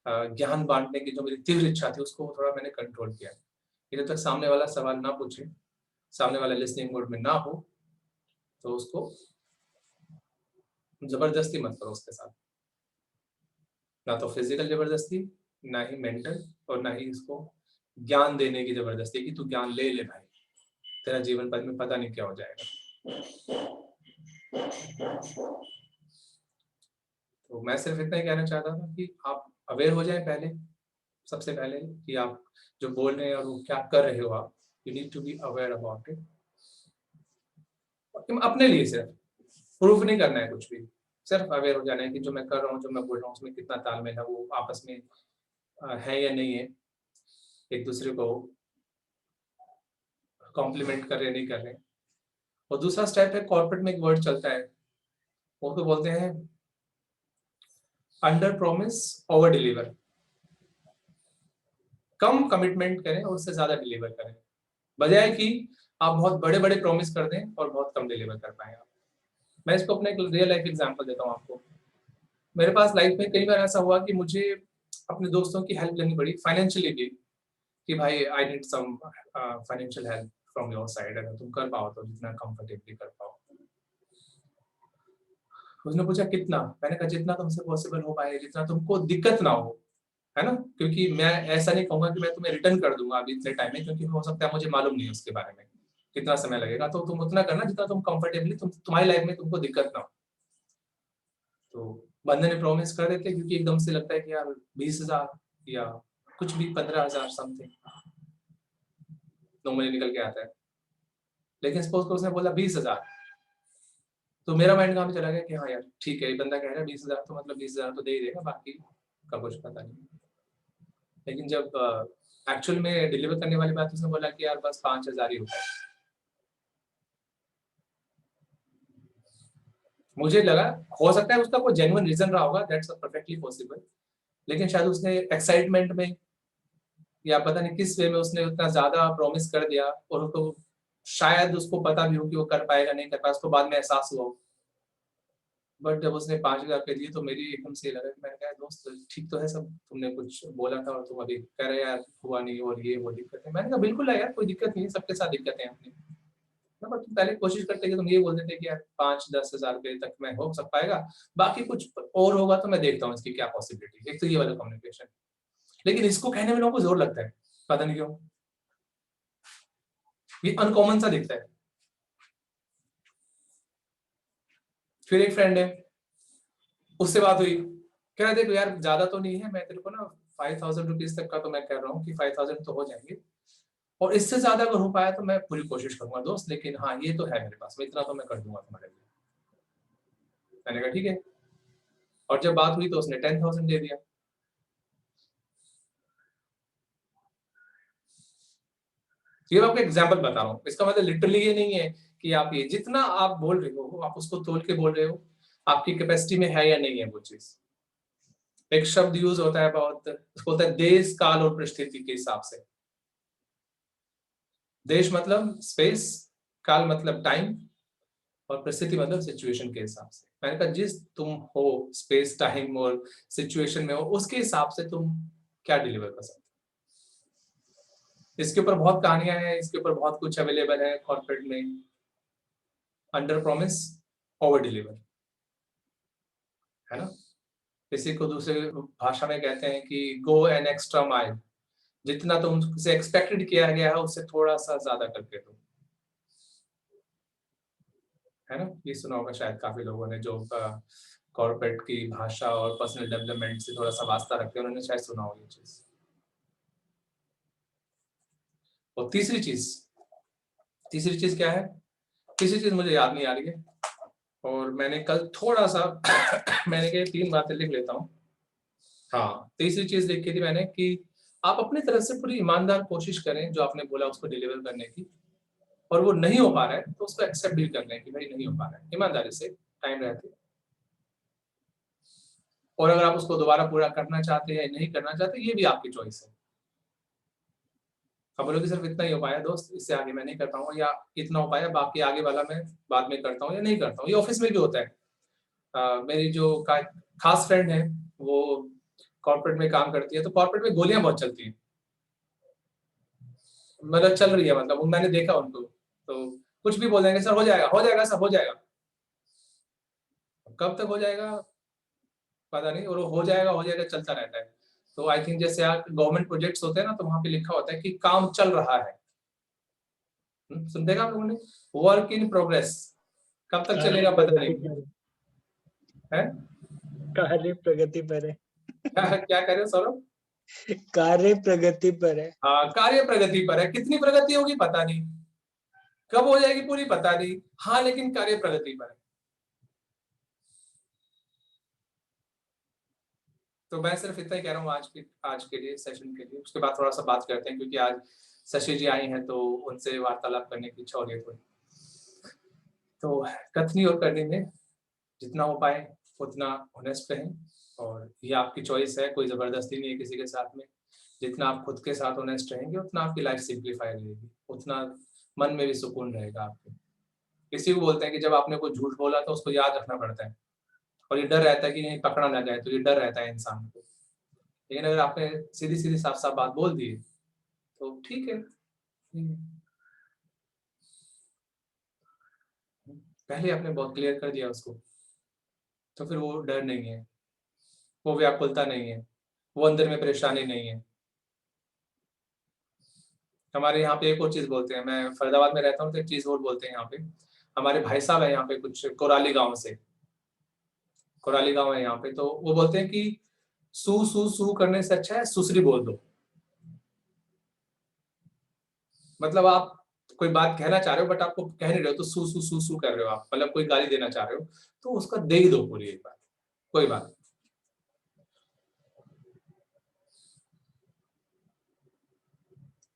ज्ञान बांटने की जो मेरी तीव्र इच्छा थी उसको थोड़ा मैंने कंट्रोल किया। जब तक सामने वाला सवाल ना पूछे, सामने वाला लिसनिंग मोड में ना हो, तो उसको जबरदस्ती मत करो उसके साथ, ना तो फिजिकल जबरदस्ती, ना ही मेंटल, और ना ही इसको ज्ञान देने की जबरदस्ती कि तू ज्ञान ले ले भाई, तेरा जीवन पद में पता नहीं क्या हो जाएगा। तो मैं सिर्फ इतना ही कहना चाहता था कि आप अवेयर हो जाएं पहले, सबसे पहले, कि आप जो बोल रहे हैं और वो क्या कर रहे हो आप, you need to be aware about it. अपने लिए सिर्फ प्रूफ नहीं करना है कुछ भी, सिर्फ अवेयर हो जाना है कि जो मैं कर रहा हूँ, जो मैं बोल रहा हूँ, उसमें कितना तालमेल है, वो आपस में है या नहीं है, एक दूसरे को कॉम्प्लीमेंट कर रहे नहीं कर रहे। और दूसरा स्टेप है, कॉर्पोरेट में एक वर्ड चलता है, वो तो बोलते हैं अंडर प्रॉमिस ओवर डिलीवर। कम कमिटमेंट करें और उससे ज्यादा डिलीवर करें, बजाय कि आप बहुत बड़े बड़े प्रॉमिस कर दें और बहुत कम डिलीवर कर पाए आप। मैं इसको अपने एक रियल लाइफ एग्जांपल देता हूँ आपको। मेरे पास लाइफ में कई बार ऐसा हुआ कि मुझे अपने दोस्तों की हेल्प लेनी पड़ी, फाइनेंशियली भी, कि भाई I need some financial help from your side, अगर तुम कर पाओ तो जितना कंफर्टेबली कर पाओ। उसने पूछा कितना, मैंने कहा जितना तुमसे पॉसिबल हो पाए, जितना तुमको दिक्कत ना हो, है ना, क्योंकि मैं ऐसा नहीं कहूंगा कि मैं तुम्हें रिटर्न कर दूंगा अभी इतने टाइम में, क्योंकि हो सकता है मुझे मालूम नहीं है उसके बारे में कितना समय लगेगा, तो तुम उतना करना जितना तुम कंफर्टेबली, तुम्हारी लाइफ में तुमको दिक्कत ना हो। तो बंदे ने प्रॉमिस कर देते, क्योंकि एकदम से लगता है कि यार 20,000 या कुछ भी 15,000 समथिंग नॉर्मली निकल के आता है, लेकिन सपोज को उसने बोला 20,000, तो मेरा माइंड कहाँ पे चला गया कि हाँ यार ठीक है, ये बंदा कह रहा है 20,000, तो मतलब 20,000 तो दे ही देगा, बाकी का कुछ पता नहीं। लेकिन जब एक्चुअल में डिलीवर करने वाली बात, उसने बोला कि यार बस 5,000 ही होता है। मुझे लगा हो सकता है उसका कोई जेन्युइन रीजन रहा होगा, दैट्स परफेक्टली पॉसिबल, लेकिन शायद उसने एक्साइटमेंट में या पता नहीं किस वे में उसने उतना ज्यादा प्रॉमिस कर दिया, और उसको शायद उसको पता भी हो कि वो कर पाएगा नहीं कर पाएगा, उसको बाद में एहसास हुआ। बट जब उसने 5,000 पे दिए तो मेरी एकदम से लगा कि मैंने कहा दोस्त ठीक तो है सब, तुमने कुछ बोला था और तुम अभी कह रहे यार हुआ नहीं, और ये वो दिक्कत है। मैंने कहा बिल्कुल है यार, कोई दिक्कत नहीं है, सबके साथ दिक्कतें हैं अपनी, पर तुम पहले कोशिश करते कि तुम ये बोल देते कि यार 5-10,000 रुपए तक में हो सक पाएगा, बाकी कुछ और होगा तो मैं देखता हूँ इसकी क्या पॉसिबिलिटी। एक तो ये वाला कम्युनिकेशन, लेकिन इसको कहने में लोगों को जोर लगता है, पता नहीं क्यों, ये अनकॉमन सा दिखता है। फिर एक फ्रेंड है, उससे बात हुई, कह रहे थे यार ज्यादा तो नहीं है, मैं तेरे को ना 5,000 रुपीज तक का तो मैं कह रहा हूँ कि 5,000 तो हो जाएंगे, और इससे ज्यादा अगर हो पाया तो मैं पूरी कोशिश करूंगा दोस्त, लेकिन हाँ ये तो है मेरे पास, मैं इतना तो मैं कर दूंगा तुम्हारे लिए। मैंने कहा ठीक है, और जब बात हुई तो उसने 10,000 दे दिया। ये मैं आपको एग्जाम्पल बता रहा हूँ, इसका मतलब लिटरली ये नहीं है कि आप ये जितना आप बोल रहे हो आप उसको तोल के बोल रहे हो, आपकी कैपेसिटी में है या नहीं है वो चीज। एक शब्द यूज होता है बहुत, उसको होता है देश काल और परिस्थिति के हिसाब से। देश मतलब स्पेस, काल मतलब टाइम, और परिस्थिति मतलब सिचुएशन के हिसाब से। मैंने कहा जिस तुम हो स्पेस टाइम और सिचुएशन में हो, उसके हिसाब से तुम क्या डिलीवर कर सकते हो। इसके ऊपर बहुत कहानियां हैं, इसके ऊपर बहुत कुछ अवेलेबल है कॉर्पोरेट में। अंडर प्रॉमिस ओवर डिलीवर, है ना। इसी को दूसरे भाषा में कहते हैं कि गो एन एक्स्ट्रा माइल, जितना तुमसे एक्सपेक्टेड किया गया है उससे थोड़ा सा ज्यादा करके दो, है ना। ये सुना होगा शायद काफी लोगों ने, जो कॉर्पोरेट की भाषा और पर्सनल डेवलपमेंट से थोड़ा सा वास्ता रखते हैं, उन्होंने शायद सुना हो ये चीज। और तीसरी चीज क्या है, तीसरी चीज मुझे याद नहीं आ रही है, और मैंने कल थोड़ा सा मैंने कहा 3 बातें लिख लेता हूँ। हाँ, तीसरी चीज लिखी थी मैंने कि आप अपनी तरफ से पूरी ईमानदार कोशिश करें जो आपने बोला उसको डिलीवर करने की, और वो नहीं हो पा रहा है तो उसको एक्सेप्ट भी कर लें कि भाई नहीं हो पा रहा है, ईमानदारी से, टाइम रहते। और अगर आप उसको दोबारा पूरा करना चाहते हैं नहीं करना चाहते, ये भी आपकी चॉइस है। अब बोलोगे सिर्फ इतना ही हो पाया दोस्त, इससे आगे मैं नहीं कर पाऊंगा, या इतना हो पाया बाकी आगे वाला मैं बाद में करता हूँ या नहीं करता हूँ। ये ऑफिस में भी होता है। मेरी जो खास फ्रेंड है, वो कॉर्पोरेट में काम करती है, तो कॉर्पोरेट में गोलियां बहुत चलती हैं, मतलब चल रही है, मतलब मैंने देखा उनको, तो कुछ भी बोल देंगे सर हो जाएगा सर हो जाएगा। कब तक हो जाएगा पता नहीं, और हो जाएगा चलता रहता है। तो आई थिंक जैसे गवर्नमेंट प्रोजेक्ट्स होते हैं ना, तो वहां पे लिखा होता है कि काम चल रहा है। सुन देखा आप लोगों ने, वर्क इन प्रोग्रेस, कब तक चलेगा पता नहीं है। कार्य प्रगति पर है। क्या कह रहे हो सौरभ? कार्य प्रगति पर है। हाँ, कार्य प्रगति पर है। कितनी प्रगति होगी पता नहीं, कब हो जाएगी पूरी पता नहीं, हाँ लेकिन कार्य प्रगति पर है। तो मैं सिर्फ इतना ही कह रहा हूँ आज के लिए, सेशन के लिए। उसके बाद थोड़ा सा बात करते हैं, क्योंकि आज शशि जी आई हैं तो उनसे वार्तालाप करने की इच्छा हो रही है थोड़ी। तो कथनी और करनी में जितना हो पाए उतना ऑनेस्ट रहें, और ये आपकी चॉइस है, कोई जबरदस्ती नहीं है किसी के साथ में। जितना आप खुद के साथ ऑनेस्ट रहेंगे उतना आपकी लाइफ सिंप्लीफाई रहेगी, उतना मन में भी सुकून रहेगा आपके। किसी को बोलते हैं कि जब आपने कोई झूठ बोला तो उसको याद रखना पड़ता है, और ये डर रहता है कि नहीं पकड़ा ना जाए, तो ये डर रहता है इंसान को। लेकिन अगर आपने सीधी सीधी साफ साफ बात बोल दी तो ठीक है। पहले आपने बहुत क्लियर कर दिया उसको, तो फिर वो डर नहीं है, वो व्याकुलता नहीं है, वो अंदर में परेशानी नहीं है। हमारे यहाँ पे एक और चीज बोलते हैं, मैं फरीदाबाद में रहता हूँ तो एक चीज और बोलते हैं यहाँ पे। हमारे भाई साहब है यहाँ पे कुछ कोराली गांव से, कोराली गांव है यहाँ पे, तो वो बोलते हैं कि सू सू सू करने से अच्छा है सुसरी बोल दो। मतलब आप कोई बात कहना चाह रहे हो बट आपको कह नहीं रहे हो, तो सू सू सू सू कर रहे हो आप, मतलब कोई गाली देना चाह रहे हो तो उसका दे ही दो पूरी एक बात, कोई बात।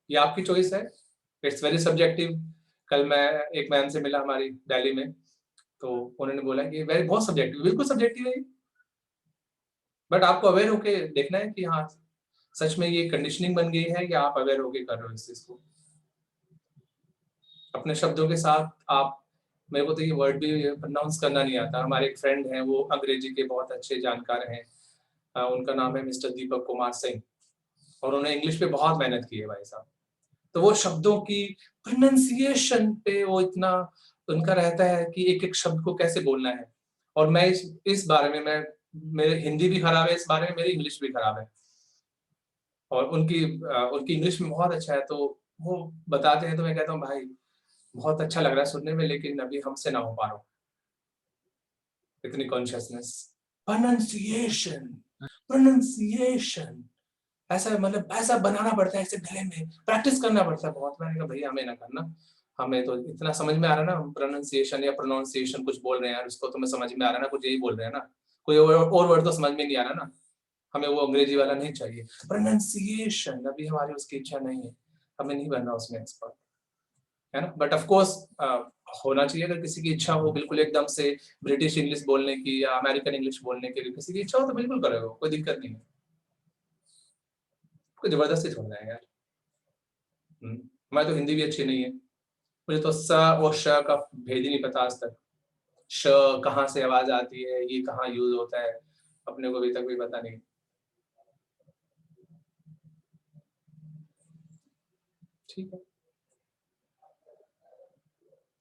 ये आपकी चॉइस है, इट्स वेरी सब्जेक्टिव। कल मैं एक मैम से मिला हमारी दिल्ली में, तो उन्होंने बोला कि वेरी बहुत सब्जेक्टिव, बिल्कुल सब्जेक्टिव है, बट आपको अवेयर होके देखना है कि हाँ सच में ये कंडीशनिंग बन गई है या आप अवेयर होके कर रहे हो इस चीज को। अपने शब्दों के साथ आप, मेरे को तो ये वर्ड भी प्रोनाउंस करना नहीं आता। हमारे एक फ्रेंड हैं, वो अंग्रेजी के बहुत अच्छे जानकार हैं, उनका नाम है मिस्टर दीपक कुमार सिंह, और उन्होंने इंग्लिश पे बहुत मेहनत की है भाई साहब। तो वो शब्दों की प्रोनाउंसिएशन पे वो इतना उनका रहता है कि एक एक शब्द को कैसे बोलना है। और मैं इस बारे में, मैं मेरे हिंदी भी खराब है इस बारे में, मेरी इंग्लिश भी खराब है, और उनकी इंग्लिश में बहुत अच्छा है। तो वो बताते हैं तो मैं कहता हूँ भाई बहुत अच्छा लग रहा है सुनने में, लेकिन अभी हमसे ना हो पा रहा, इतनी कॉन्शियसनेस। प्रोनाउंसिएशन, प्रोनाउंसिएशन ऐसा, मतलब ऐसा बनाना पड़ता है, ऐसे गले में प्रैक्टिस करना पड़ता है बहुत। मैंने कहा भैया हमें ना करना, हमें तो इतना समझ में आ रहा है ना, हम प्रोनाउंसिएशन या प्रोनाउंसिएशन कुछ बोल रहे हैं यार, उसको तुम्हें समझ में आ रहा है ना, कुछ यही बोल रहे हैं ना, कोई और वर्ड तो समझ में नहीं आ रहा ना, हमें वो अंग्रेजी वाला नहीं चाहिए। प्रोनाउंसिएशन अभी हमारी उसकी इच्छा नहीं है, हमें नहीं बनना उसमें एक्सपर्ट, है ना। बट ऑफ कोर्स होना चाहिए, अगर किसी की इच्छा हो बिल्कुल एकदम से ब्रिटिश इंग्लिश बोलने की या अमेरिकन इंग्लिश बोलने की, किसी की इच्छा हो तो बिल्कुल करेगा, कोई दिक्कत नहीं है, कोई जबरदस्ती छोड़ना है यार। हमारी तो हिंदी भी अच्छी नहीं है, मुझे तो स और श का भेद ही नहीं पता आज तक। श कहाँ से आवाज आती है, ये कहाँ यूज होता है, अपने को अभी तक भी पता नहीं। ठीक है,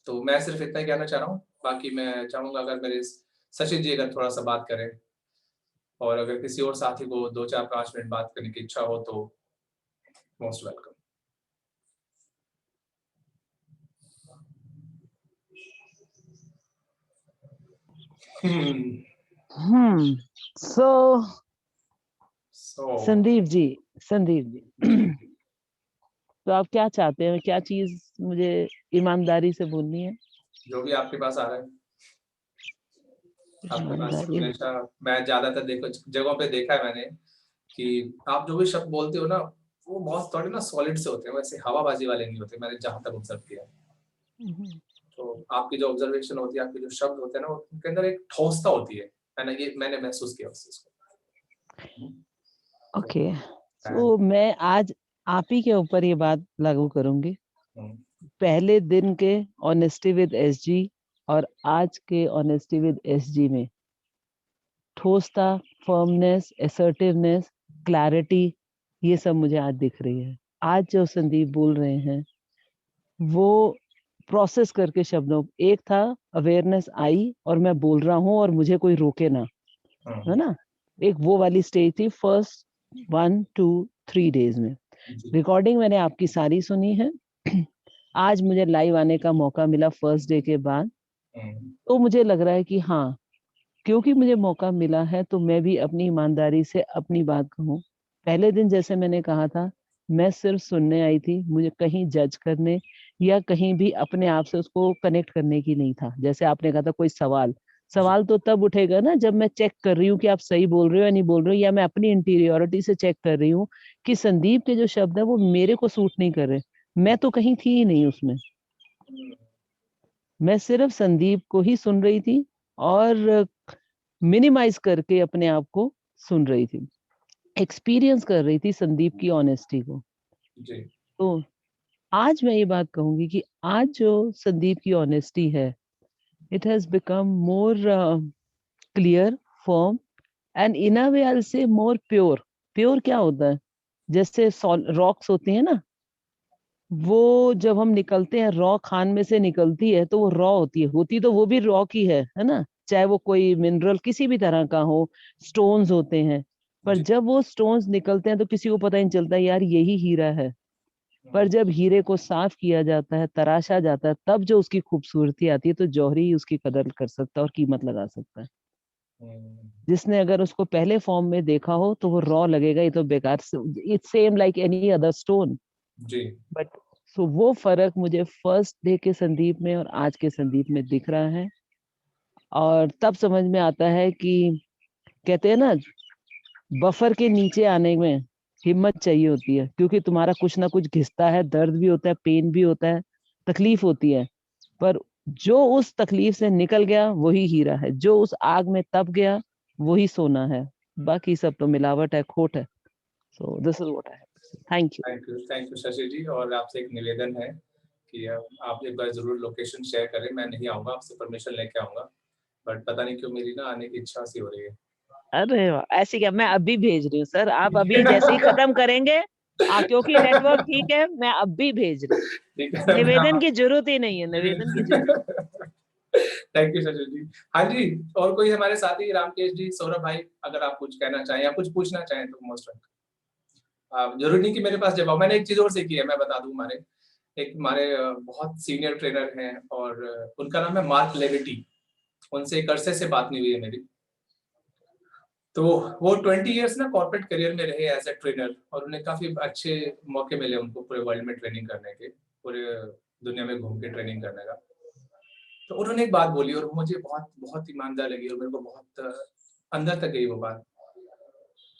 तो मैं सिर्फ इतना ही कहना चाह रहा हूँ, बाकी मैं चाहूंगा अगर मेरे सचिन जी अगर थोड़ा सा बात करें, और अगर किसी और साथी को 2-4-5 मिनट बात करने की इच्छा हो तो most welcome. So Sandeep ji जी तो आप क्या चाहते हैं, क्या चीज मुझे ईमानदारी से बोलनी है? जो भी आपके पास आ रहा है, आपके पास ईमानदारी। हमेशा, मैं ज्यादातर देखो जगहों पे देखा है मैंने कि आप जो भी शब्द बोलते हो ना, वो बहुत थोड़े ना सॉलिड से होते हैं, वैसे हवाबाजी वाले नहीं होते, मैंने जहां तक ऑब्जर्व किया है। तो आपकी जो ऑब्जर्वेशन होती है, आपके जो शब्द होते हैं ना, उनके अंदर एक ठोसता होती है ना, ये मैंने महसूस किया उस चीज को। ओके, तो मैं आज आप ही के ऊपर ये बात लागू करूंगी। पहले दिन के ऑनेस्टी विद एसजी और आज के ऑनेस्टी विद एसजी में ठोसता, फर्मनेस, असर्टिवनेस, क्लैरिटी, ये सब मुझे आज दिख रही है। आज जो संदीप बोल रहे हैं वो प्रोसेस करके शब्दों, एक था अवेयरनेस आई और मैं बोल रहा हूँ और मुझे कोई रोके ना, है ना, एक वो वाली स्टेज थी फर्स्ट 1 2 3 डेज में। रिकॉर्डिंग मैंने आपकी सारी सुनी है। आज मुझे लाइव आने का मौका मिला फर्स्ट डे के बाद, तो मुझे लग रहा है कि हाँ, क्योंकि मुझे मौका मिला है तो मैं भी अपनी ईमानदारी से अपनी बात कहूँ। पहले दिन जैसे मैंने कहा था, मैं सिर्फ सुनने आई थी, मुझे कहीं जज करने या कहीं भी अपने आप से उसको कनेक्ट करने की नहीं था। जैसे आपने कहा था कोई सवाल तो तब उठेगा ना जब मैं चेक कर रही हूँ कि आप सही बोल रहे हो या नहीं बोल रहे हो, या मैं अपनी इंटीरियोरिटी से चेक कर रही हूँ कि संदीप के जो शब्द है वो मेरे को सूट नहीं कर रहे। मैं तो कहीं थी ही नहीं उसमें, मैं सिर्फ संदीप को ही सुन रही थी और मिनिमाइज करके अपने आप को सुन रही थी, एक्सपीरियंस कर रही थी संदीप की ऑनेस्टी को। जी। तो आज मैं ये बात कहूंगी कि आज जो संदीप की ऑनेस्टी है, it has become more clear, firm and in a way I will say more pure. Pure क्या होता है? जैसे रॉक्स होती है ना, वो जब हम निकलते हैं, रॉ खान में से निकलती है तो वो रॉ होती तो वो भी रॉक ही है ना, चाहे वो कोई मिनरल किसी भी तरह का हो, स्टोन्स होते हैं, पर जब वो स्टोन्स निकलते हैं तो किसी को पता ही नहीं चलता यार यही हीरा है। पर जब हीरे को साफ किया जाता है, तराशा जाता है, तब जो उसकी खूबसूरती आती है, तो जौहरी ही उसकी कदर कर सकता है और कीमत लगा सकता है। जिसने अगर उसको पहले फॉर्म में देखा हो तो वो रॉ लगेगा, ये तो बेकार, it's same like any other stone. जी। बट सो वो फर्क मुझे फर्स्ट डे के संदीप में और आज के संदीप में दिख रहा है, और तब समझ में आता है कि कहते हैं ना, बफर के नीचे आने में हिम्मत चाहिए होती है, क्योंकि तुम्हारा कुछ ना कुछ घिसता है, दर्द भी होता है, पेन भी होता है, तकलीफ होती है, पर जो उस तकलीफ से निकल गया वही हीरा है, जो उस आग में तप गया वही सोना है, बाकी सब तो मिलावट है, खोट है। So this is what I have to say. Thank you. Thank you Shashi ji. और आपसे एक निवेदन है कि आप एक बार जरूर लोकेशन शेयर करें। मैं नहीं आऊँगा, आपसे परमिशन लेके आऊँगा, बट पता नहीं क्यों मेरी ना आने की इच्छा सी हो रही है। अरे वाह, ऐसी क्या, मैं अभी भेज रही हूँ सर, आप अभी जैसे ही खत्म करेंगे, क्योंकि नेटवर्क ठीक है, मैं अभी भेज रही हूँ। ठीक है, निवेदन की जरूरत ही नहीं है, निवेदन की जरूरत। थैंक यू शशि जी। हाँ जी, और कोई हमारे साथी रामकेश जी, सौरभ भाई, अगर आप कुछ कहना चाहें या कुछ पूछना चाहें तो मोस्ट वेलकम। जरूरी नहीं कि मेरे पास जवाब। मैंने एक चीज और सीखी है, मैं बता दूं। हमारे बहुत सीनियर ट्रेनर हैं और उनका नाम है मार्क लेविटी। उनसे एक अरसे से बात नहीं हुई है मेरी। तो वो 20 इयर्स ना कॉर्पोरेट करियर में रहे एज ए ट्रेनर, और उन्हें काफी अच्छे मौके मिले उनको पूरे वर्ल्ड में ट्रेनिंग करने के, पूरे दुनिया में घूम के ट्रेनिंग करने का। तो उन्होंने एक बात बोली और मुझे बहुत बहुत ईमानदार लगी और मेरे को बहुत अंदर तक गई वो बात।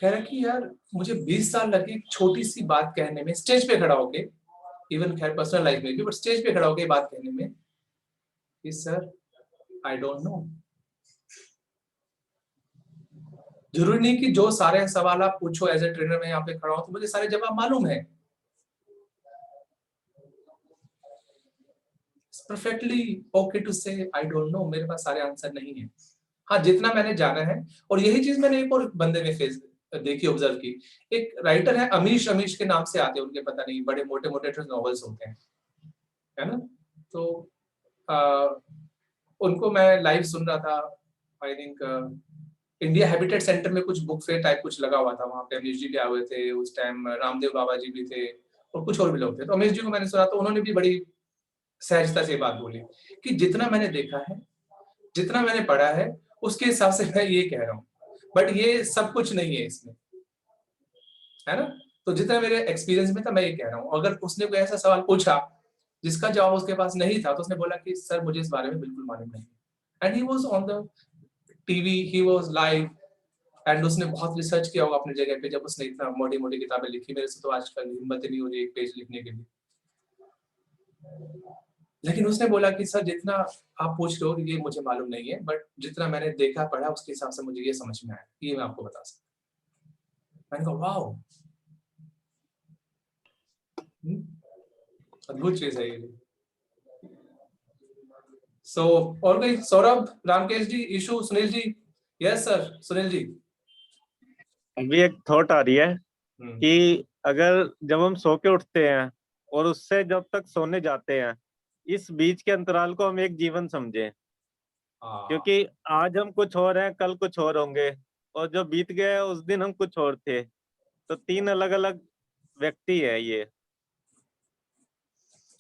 कह रहा कि यार मुझे 20 साल लगे एक छोटी सी बात कहने में, स्टेज पे खड़ा होके, इवन खैर पर्सनल लाइफ में भी, बट स्टेज पे खड़ा होके बात कहने में कि सर आई डोंट नो। जरूरी नहीं कि जो सारे सवाल आप पूछो एज ए ट्रेनर में यहाँ पे खड़ा हूं तो मुझे सारे जवाब मालूम है। परफेक्टली ओके टू से आई डोंट नो, मेरे पास सारे आंसर नहीं है। हाँ, जितना मैंने जाना है। और यही चीज मैंने एक और बंदे में फेस देखी, ऑब्जर्व की। एक राइटर है अमीश, अमीश के नाम से आते हैं उनके, पता नहीं, बड़े मोटे मोटे नॉवेल्स होते हैं, है ना। तो आ, उनको मैं लाइव सुन रहा था। I think India habitat centre में कुछ बुक फेयर टाइप कुछ लगा हुआ था, वहां पे अमीश जी भी आए हुए थे उस टाइम, रामदेव बाबा जी भी थे और कुछ और भी लोग थे। तो अमीश जी को मैंने सुना तो उन्होंने भी बड़ी सहजता से बात बोली कि जितना मैंने देखा है, जितना मैंने पढ़ा है, उसके हिसाब से मैं ये कह रहा हूँ, बट ये सब कुछ नहीं है इसमें, है ना। तो जितना मेरे एक्सपीरियंस में था मैं ये कह रहा हूँ। अगर उसने कोई ऐसा सवाल पूछा जिसका जवाब उसके पास नहीं था तो उसने बोला कि सर मुझे इस बारे में बिल्कुल मालूम नहीं। And he was on the TV, he was live, and उसने बहुत रिसर्च किया होगा अपनी जगह पे, जब उसने इतना मोटी मोटी किताबें लिखी। मेरे से तो आजकल हिम्मत ही नहीं हो रही एक पेज लिखने के लिए। लेकिन उसने बोला कि सर जितना आप पूछ रहे हो ये मुझे मालूम नहीं है, बट जितना मैंने देखा पढ़ा उसके हिसाब से मुझे ये समझ में आया, ये मैं आपको बता सकता। मैंने कहा वाओ, अद्भुत चीज है ये। सो और कोई? सौरभ, रामकेश जी, issue, Sunil ji. Yes sir, Sunil ji. अभी एक थॉट आ रही है कि अगर जब हम सो के उठते हैं और उससे जब तक सोने जाते हैं इस बीच के अंतराल को हम एक जीवन समझे, हाँ, क्योंकि आज हम कुछ और हैं, कल कुछ और होंगे, और जो बीत गया उस दिन हम कुछ और थे। तो 3 अलग अलग व्यक्ति है ये।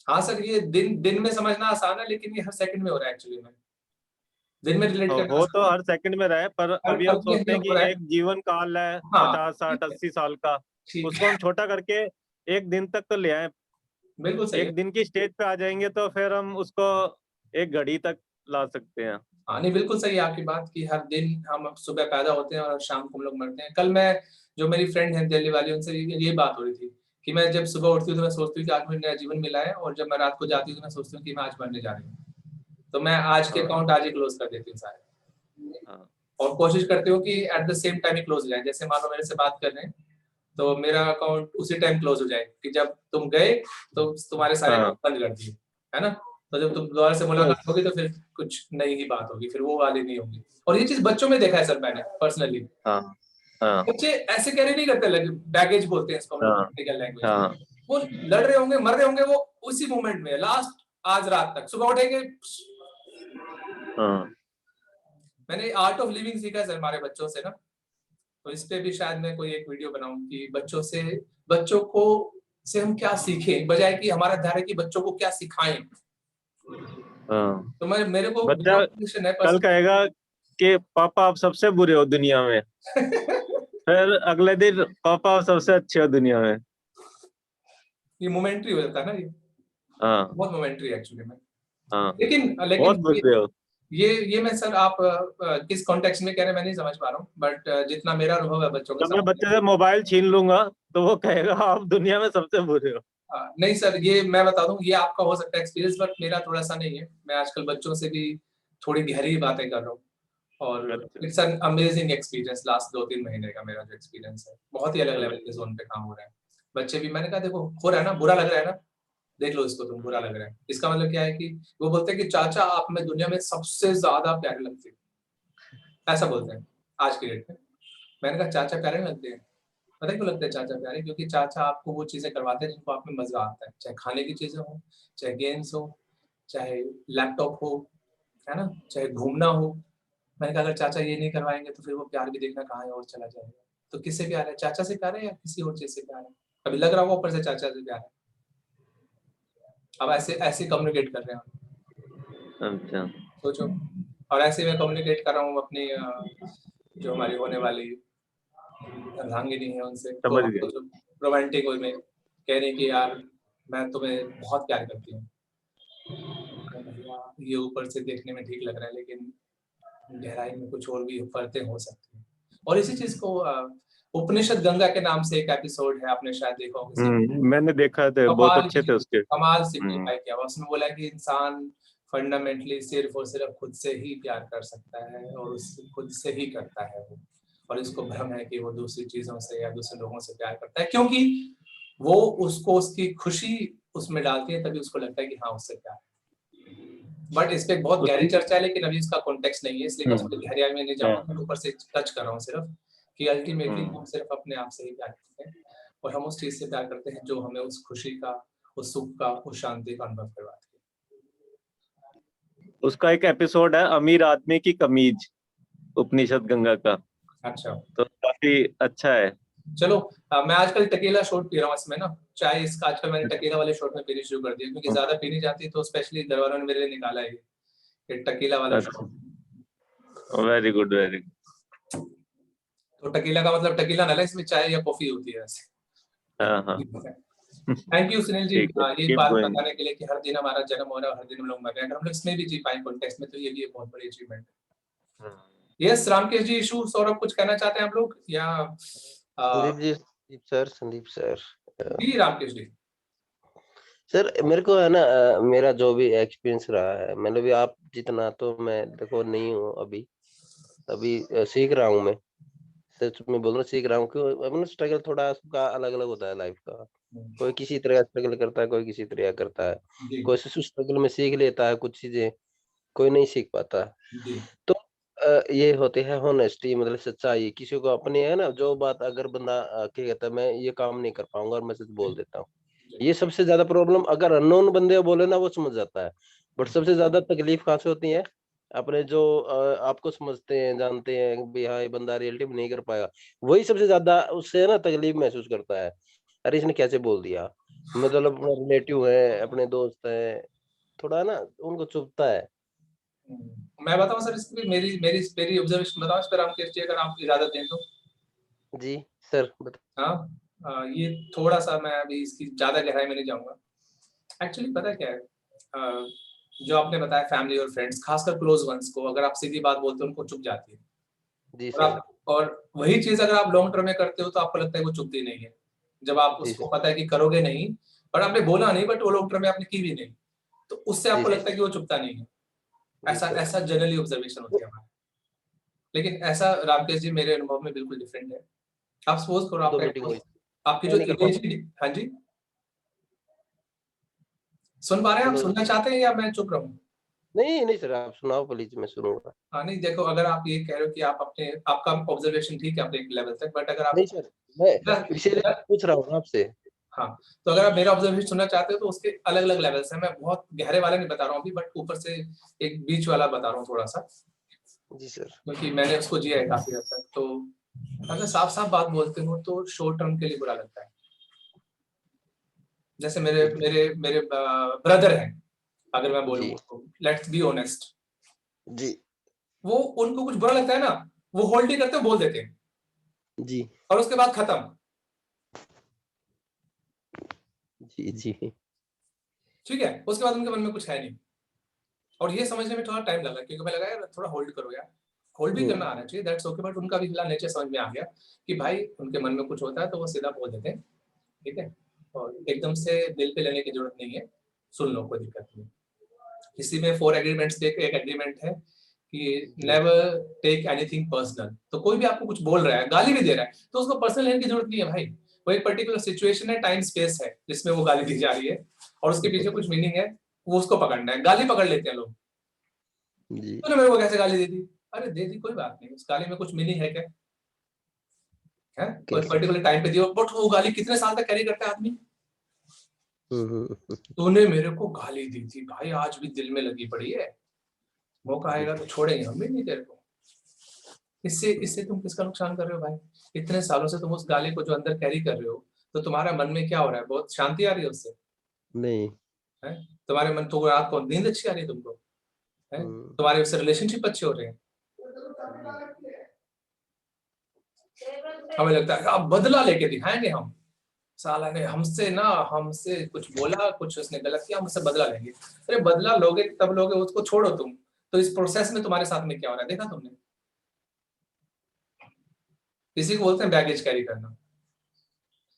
हाँ सर, ये दिन में समझना आसान है, लेकिन ये हर सेकंड में हो रहा है एक्चुअली में। दिन में रिलेट करना हो तो आसान है, हर सेकंड में रहे, पर हर अभी पल हम में सोचते ये हैं हो कि रहा है। एक जीवन काल है हाँ 50 60 ठीक है, 80 साल का, ठीक उसको है, हम छोटा करके एक दिन तक तो ले आए। बिल्कुल सही है। एक दिन की स्टेज पे आ जाएंगे तो फिर हम उसको एक घड़ी तक ला सकते हैं। हाँ नहीं, बिल्कुल सही है आपकी बात कि हर दिन हम सुबह पैदा होते हैं और शाम को हम लोग मरते हैं। कल मैं, जो मेरी फ्रेंड है दिल्ली वाली, उनसे ये बात हो रही थी कि मैं जब सुबह उठती हूँ तो मैं सोचती हूँ कि आज मुझे नया जीवन मिला है, और जब मैं रात को जाती हूँ तो मैं सोचती हूँ कि मैं आज मरने जा रही हूँ। तो मैं आज के हाँ, अकाउंट आज ही क्लोज कर देती हूँ सारे, हाँ, और कोशिश करती हूँ कि eight the same time he close हो जाए। जैसे मान लो मेरे से बात कर रहे हैं, तो मेरा अकाउंट उसी टाइम क्लोज हो जाए कि जब तुम गए तो तुम्हारे सारे हाँ, अकाउंट बंद कर दिए, है ना। तो जब तुम दोबारा से मुलाकात होगी तो फिर कुछ नई ही बात होगी, फिर वो वाली नहीं होगी। और ये चीज बच्चों में देखा है सर मैंने पर्सनली। हाँ, हाँ, बच्चे ऐसे कैरी नहीं करते, लगे बैगेज बोलते हैं इसको हम लोग हाँ, टेक्निकल लैंग्वेज में। हाँ, वो लड़ रहे होंगे, मर रहे होंगे, वो उसी मोमेंट में लास्ट, आज रात तक सुबह उठेंगे। हाँ। मैंने आर्ट ऑफ लिविंग सीखा है सर हमारे बच्चों से ना, तो इस पे भी शायद मैं कोई एक वीडियो बनाऊं कि बच्चों को से हम क्या सीखें, बजाय कि हमारा ध्यान है कि बच्चों को क्या सिखाएं। हाँ। तो मेरे को बच्चा है कल कहेगा कि पापा आप सबसे बुरे हो दुनिया में, फिर अगले दिन पापा आप सबसे अच्छे हो दुनिया में। ये मोमेंट्री हो जाता है ना, ये हाँ, बहुत मोमेंट्री है एक्चुअली में। हाँ, लेकिन बहुत बुरे हो। ये मैं सर, आप किस कॉन्टेक्स्ट में कह रहे हैं मैं नहीं समझ पा रहा हूँ, बट जितना मेरा अनुभव है बच्चों के जब मैं साथ। बच्चे से मोबाइल छीन लूंगा तो वो कहेगा आप दुनिया में सबसे बुरे हो। नहीं सर, ये मैं बता दूं, ये आपका हो सकता है एक्सपीरियंस, बट मेरा थोड़ा सा नहीं है। मैं आजकल बच्चों से भी थोड़ी गहरी बातें कर रहा हूँ, और अच्छा। It's an amazing experience. Last 2-3 महीने का मेरा जो एक्सपीरियंस है, बहुत ही अलग लेवल अच्छा। के जोन पे काम हो रहा है। बच्चे भी, मैंने कहा देखो हो रहा है ना, बुरा लग रहा है ना, देख लो इसको तुम, बुरा लग रहा है। इसका मतलब क्या है कि वो बोलते हैं कि चाचा आप में दुनिया में सबसे ज्यादा प्यारे लगते हैं, ऐसा बोलते हैं आज की डेट में। मैंने कहा चाचा प्यारे नहीं लगते हैं? पता है क्यों लगते हैं चाचा प्यारे? क्योंकि चाचा आपको वो चीजें करवाते हैं जिनको आप में मजा आता है, चाहे खाने की चीजें हो, चाहे गेम्स हो, चाहे लैपटॉप हो, है ना, चाहे घूमना हो। मैंने कहा अगर चाचा ये नहीं करवाएंगे तो फिर वो प्यार भी देखना कहाँ है और चला जाएगा। तो किससे प्यार है? चाचा से प्यार है या किसी और चीज से प्यार है? अभी लग रहा होगा ऊपर से चाचा से प्यार है। अब ऐसे ऐसे कम्युनिकेट कर रहे हैं, अच्छा। सोचो। और ऐसे मैं कम्युनिकेट कर रहा हूँ अपनी जो हमारी होने वाली अर्धांगिनी है उनसे, तो समझ हम गया। तो रोमांटिक वे में कह रही कि यार मैं तुम्हें बहुत प्यार करती हूँ। भैया ये ऊपर से देखने में ठीक लग रहा है, लेकिन गहराई में कुछ और भी परतें हो सकती हैं। और इसी चीज को उपनिषद गंगा के नाम से एक एपिसोड है, आपने शायद देखा होगा किसी ने। मैंने देखा थे, बहुत अच्छे थे उसके। कमाल सिंप्लीफाई किया हुआ। उसमें बोला कि इंसान फंडामेंटली सिर्फ और सिर्फ खुद से ही प्यार कर सकता है, और उस खुद से ही करता है वो। और इसको भ्रम है कि वो दूसरी चीजों से या दूसरे लोगों से प्यार करता है, क्योंकि वो उसको उसकी खुशी उसमें डालती है, तभी उसको लगता है कि हाँ उससे प्यार है। बट इस पे बहुत गहरी चर्चा है, लेकिन अभी इसका कॉन्टेक्स्ट नहीं है, इसलिए मैं उसको गहराई में नहीं जाऊंगा। मैं ऊपर से टच कर रहा हूँ सिर्फ कि अल्टीमेटली हम सिर्फ अपने आप से ही प्यार करते हैं, और हम उस चीज से प्यार करते हैं जो हमें उस खुशी का, उस सुख का, उस शांति का अनुभव करवाती है। उसका एक एपिसोड है अमीर आदमी की कमीज, उपनिषद गंगा का। अच्छा, तो काफी अच्छा है। चलो मैं आजकल टकीला शॉट पी रहा हूँ इसमें ना, चाय इसका आजकल मैंने टकीला वाले शॉट में पीनी शुरू कर दिया, क्योंकि ज्यादा पीनी जाती तो स्पेशली घर वालों ने मेरे लिए निकाला है ये टकीला वाला अच्छा, shot. Very good, very good. तो टकीला का मतलब टकीला ना, इसमें चाय या कॉफी होती है ऐसे। हाँ, हाँ। थैंक यू सुनील जी, ठीक है, ये कीप बात गोइंग। बताने के लिए कि हर दिन हमारा जन्म हो रहा है, हर दिन हम लोग मर रहे हैं। अगर हम लोग इसमें भी जी पाए कॉन्टेक्स्ट में, तो ये भी एक बहुत बड़ी अचीवमेंट है। यस रामकेश जी, इशू सौरभ कुछ कहना चाहते हैं आप लोग, या संदीप सर जी रामकेश जी। सर मेरे को है ना, मेरा जो भी एक्सपीरियंस रहा है, मतलब भी आप जितना तो मैं देखो नहीं हूँ अभी सीख रहा हूँ मैं। सच में बोल रहा हूँ, सीख रहा हूँ कि अपना स्ट्रगल थोड़ा सबका अलग अलग होता है लाइफ का। कोई किसी तरह स्ट्रगल करता है, कोई किसी तरह करता है, कोई स्ट्रगल में सीख लेता है कुछ चीजें, कोई नहीं सीख पाता। तो ये होते हैं होनेस्टी, मतलब सच्चाई। किसी को अपनी है ना जो बात, अगर बंदा क्या कहता है मैं ये काम नहीं कर पाऊंगा और मैं सच बोल देता हूँ, ये सबसे ज्यादा प्रॉब्लम, अगर अननोन बंदे बोले ना वो समझ जाता है, बट सबसे ज्यादा तकलीफ कहाँ से होती है, अपने जो आपको समझते हैं जानते हैं कि हाँ ये बंदा रिलेटिव नहीं कर पाएगा, वही सबसे ज्यादा उससे ना तकलीफ महसूस करता है। अरे इसने कैसे बोल दिया, मतलब अपना रिलेटिव है, अपने दोस्त है, थोड़ा ना उनको चुभता है। मैं बताऊं सर, इसकी मेरी मेरी मेरी ऑब्जर्वेशन बताऊं इस पर, रामकेश जी अगर आप इजाजत दें तो। जी सर बता। हाँ, ये थोड़ा सा मैं अभी इसकी ज्यादा गहराई में नहीं जाऊंगा। एक्चुअली पता क्या है, जो आपने बताया फैमिली और फ्रेंड्स, खासकर क्लोज वंस को अगर आप सीधी बात बोलते हो उनको चुभ जाती है। जी और सर। आप, और वही चीज अगर आप लॉन्ग टर्म में करते हो तो आपको लगता है वो चुभती नहीं है, जब आप जी उसको सर। पता है कि करोगे नहीं, और आपने बोला नहीं बट वो लॉन्ग टर्म में आपने की भी नहीं, तो उससे जी आपको सर। लगता है कि वो चुभता नहीं है। जी ऐसा सर। ऐसा जनरली ऑब्जर्वेशन होती है हमारी। लेकिन ऐसा रामकेश जी मेरे अनुभव में बिल्कुल डिफरेंट है। आप सपोज करो दो आपका मीटिंग हुई, आपकी मैं जो नहीं कर इमेज, पाऊंगा। हाँ जी, सुन पा रहे हैं आप, चलो सुनना चाहते हैं या मैं चुप रहूं? नहीं नहीं सर, आप सुनाओ प्लीज, मैं सुनूंगा। हाँ नहीं, देखो अगर आप ये कह रहे हो कि आप अपने, आपका ऑब्जर्वेशन ठीक है अपने एक लेवल तक, बट अगर आप नहीं सर, मैं इसीलिए पूछ रहा हूँ आपसे। हाँ, तो अगर आप मेरा ऑब्जर्वेशन सुनना चाहते हो तो उसके अलग अलग लेवल्स हैं। मैं बहुत गहरे वाला नहीं बता रहा हूँ अभी, बट ऊपर से एक बीच वाला बता रहा हूँ थोड़ा सा, जी सर। क्योंकि मैंने उसको जिया है काफी हद तक। तो अगर साफ साफ बात बोलते हो तो शॉर्ट टर्म के लिए बुरा लगता है। जैसे मेरे मेरे मेरे ब्रदर हैं, अगर मैं बोलूँ, जी लेट्स बी ऑनेस्ट, जी वो उनको कुछ बुरा लगता है ना, वो होल्ड नहीं करते, बोल देते हैं, जी और उसके बाद खत्म। जी जी ठीक है, उसके बाद उनके मन में कुछ है नहीं। और ये समझने में थोड़ा टाइम लगा, क्योंकि मैं लगा यार थोड़ा होल्ड करो यार, होल्ड भी करना आना चाहिए, दैट्स ओके। बट उनका भी फिलहाल नेचर समझ में आ गया कि भाई उनके मन में कुछ होता है तो वो सीधा बोल देते हैं, ठीक है, और एकदम से दिल पे लेने की जरूरत नहीं है, सुन लो, कोई दिक्कत नहीं। इसी में 4 एग्रीमेंट्स के एक एग्रीमेंट है कि जी नेवर टेक एनीथिंग पर्सनल। तो कोई भी आपको कुछ बोल रहा है, गाली भी दे रहा है, तो उसको पर्सनल लेने की जरूरत नहीं है भाई। वो एक पर्टिकुलर सिचुएशन है, टाइम स्पेस है जिसमें वो गाली दी जा रही है, और उसके पीछे कुछ मीनिंग है, वो उसको पकड़ना है। गाली पकड़ लेते हैं लोग, जी तूने मेरे को कैसे गाली दे दी? अरे दे दी, कोई बात नहीं, उस गाली में कुछ मीनिंग है क्या? है कोई कैसे। पर्टिकुलर टाइम पे दियो, बट वो गाली कितने साल तक कैरी करता है आदमी? हम्म। तूने मेरे को गाली दी थी भाई, आज भी दिल में लगी पड़ी है, मौका जी आएगा तो छोड़ेंगे हम भी नहीं तेरे को। इससे इससे तुम किसका नुकसान कर रहे हो भाई? इतने सालों से तुम उस गाली को जो अंदर कैरी कर रहे हो, तो तुम्हारा मन में क्या हो रहा है? बहुत शांति आ रही है उससे? नहीं। है तुम्हारे मन, तो रात को नींद अच्छी आ रही है तुमको? है हम्म। तुम्हारे उससे रिलेशनशिप अच्छे हो रहे हैं? जी हमें लगता है अब बदला लेके दिखाएंगे हम, साला ने हमसे ना, हमसे कुछ बोला, कुछ उसने गलत किया, हमसे बदला लेंगे। अरे बदला लोगे तब लोगे, उसको छोड़ो तुम। तो इस प्रोसेस में तुम्हारे साथ में क्या हो रहा है देखा तुमने? इसी को बोलते हैं बैगेज कैरी करना,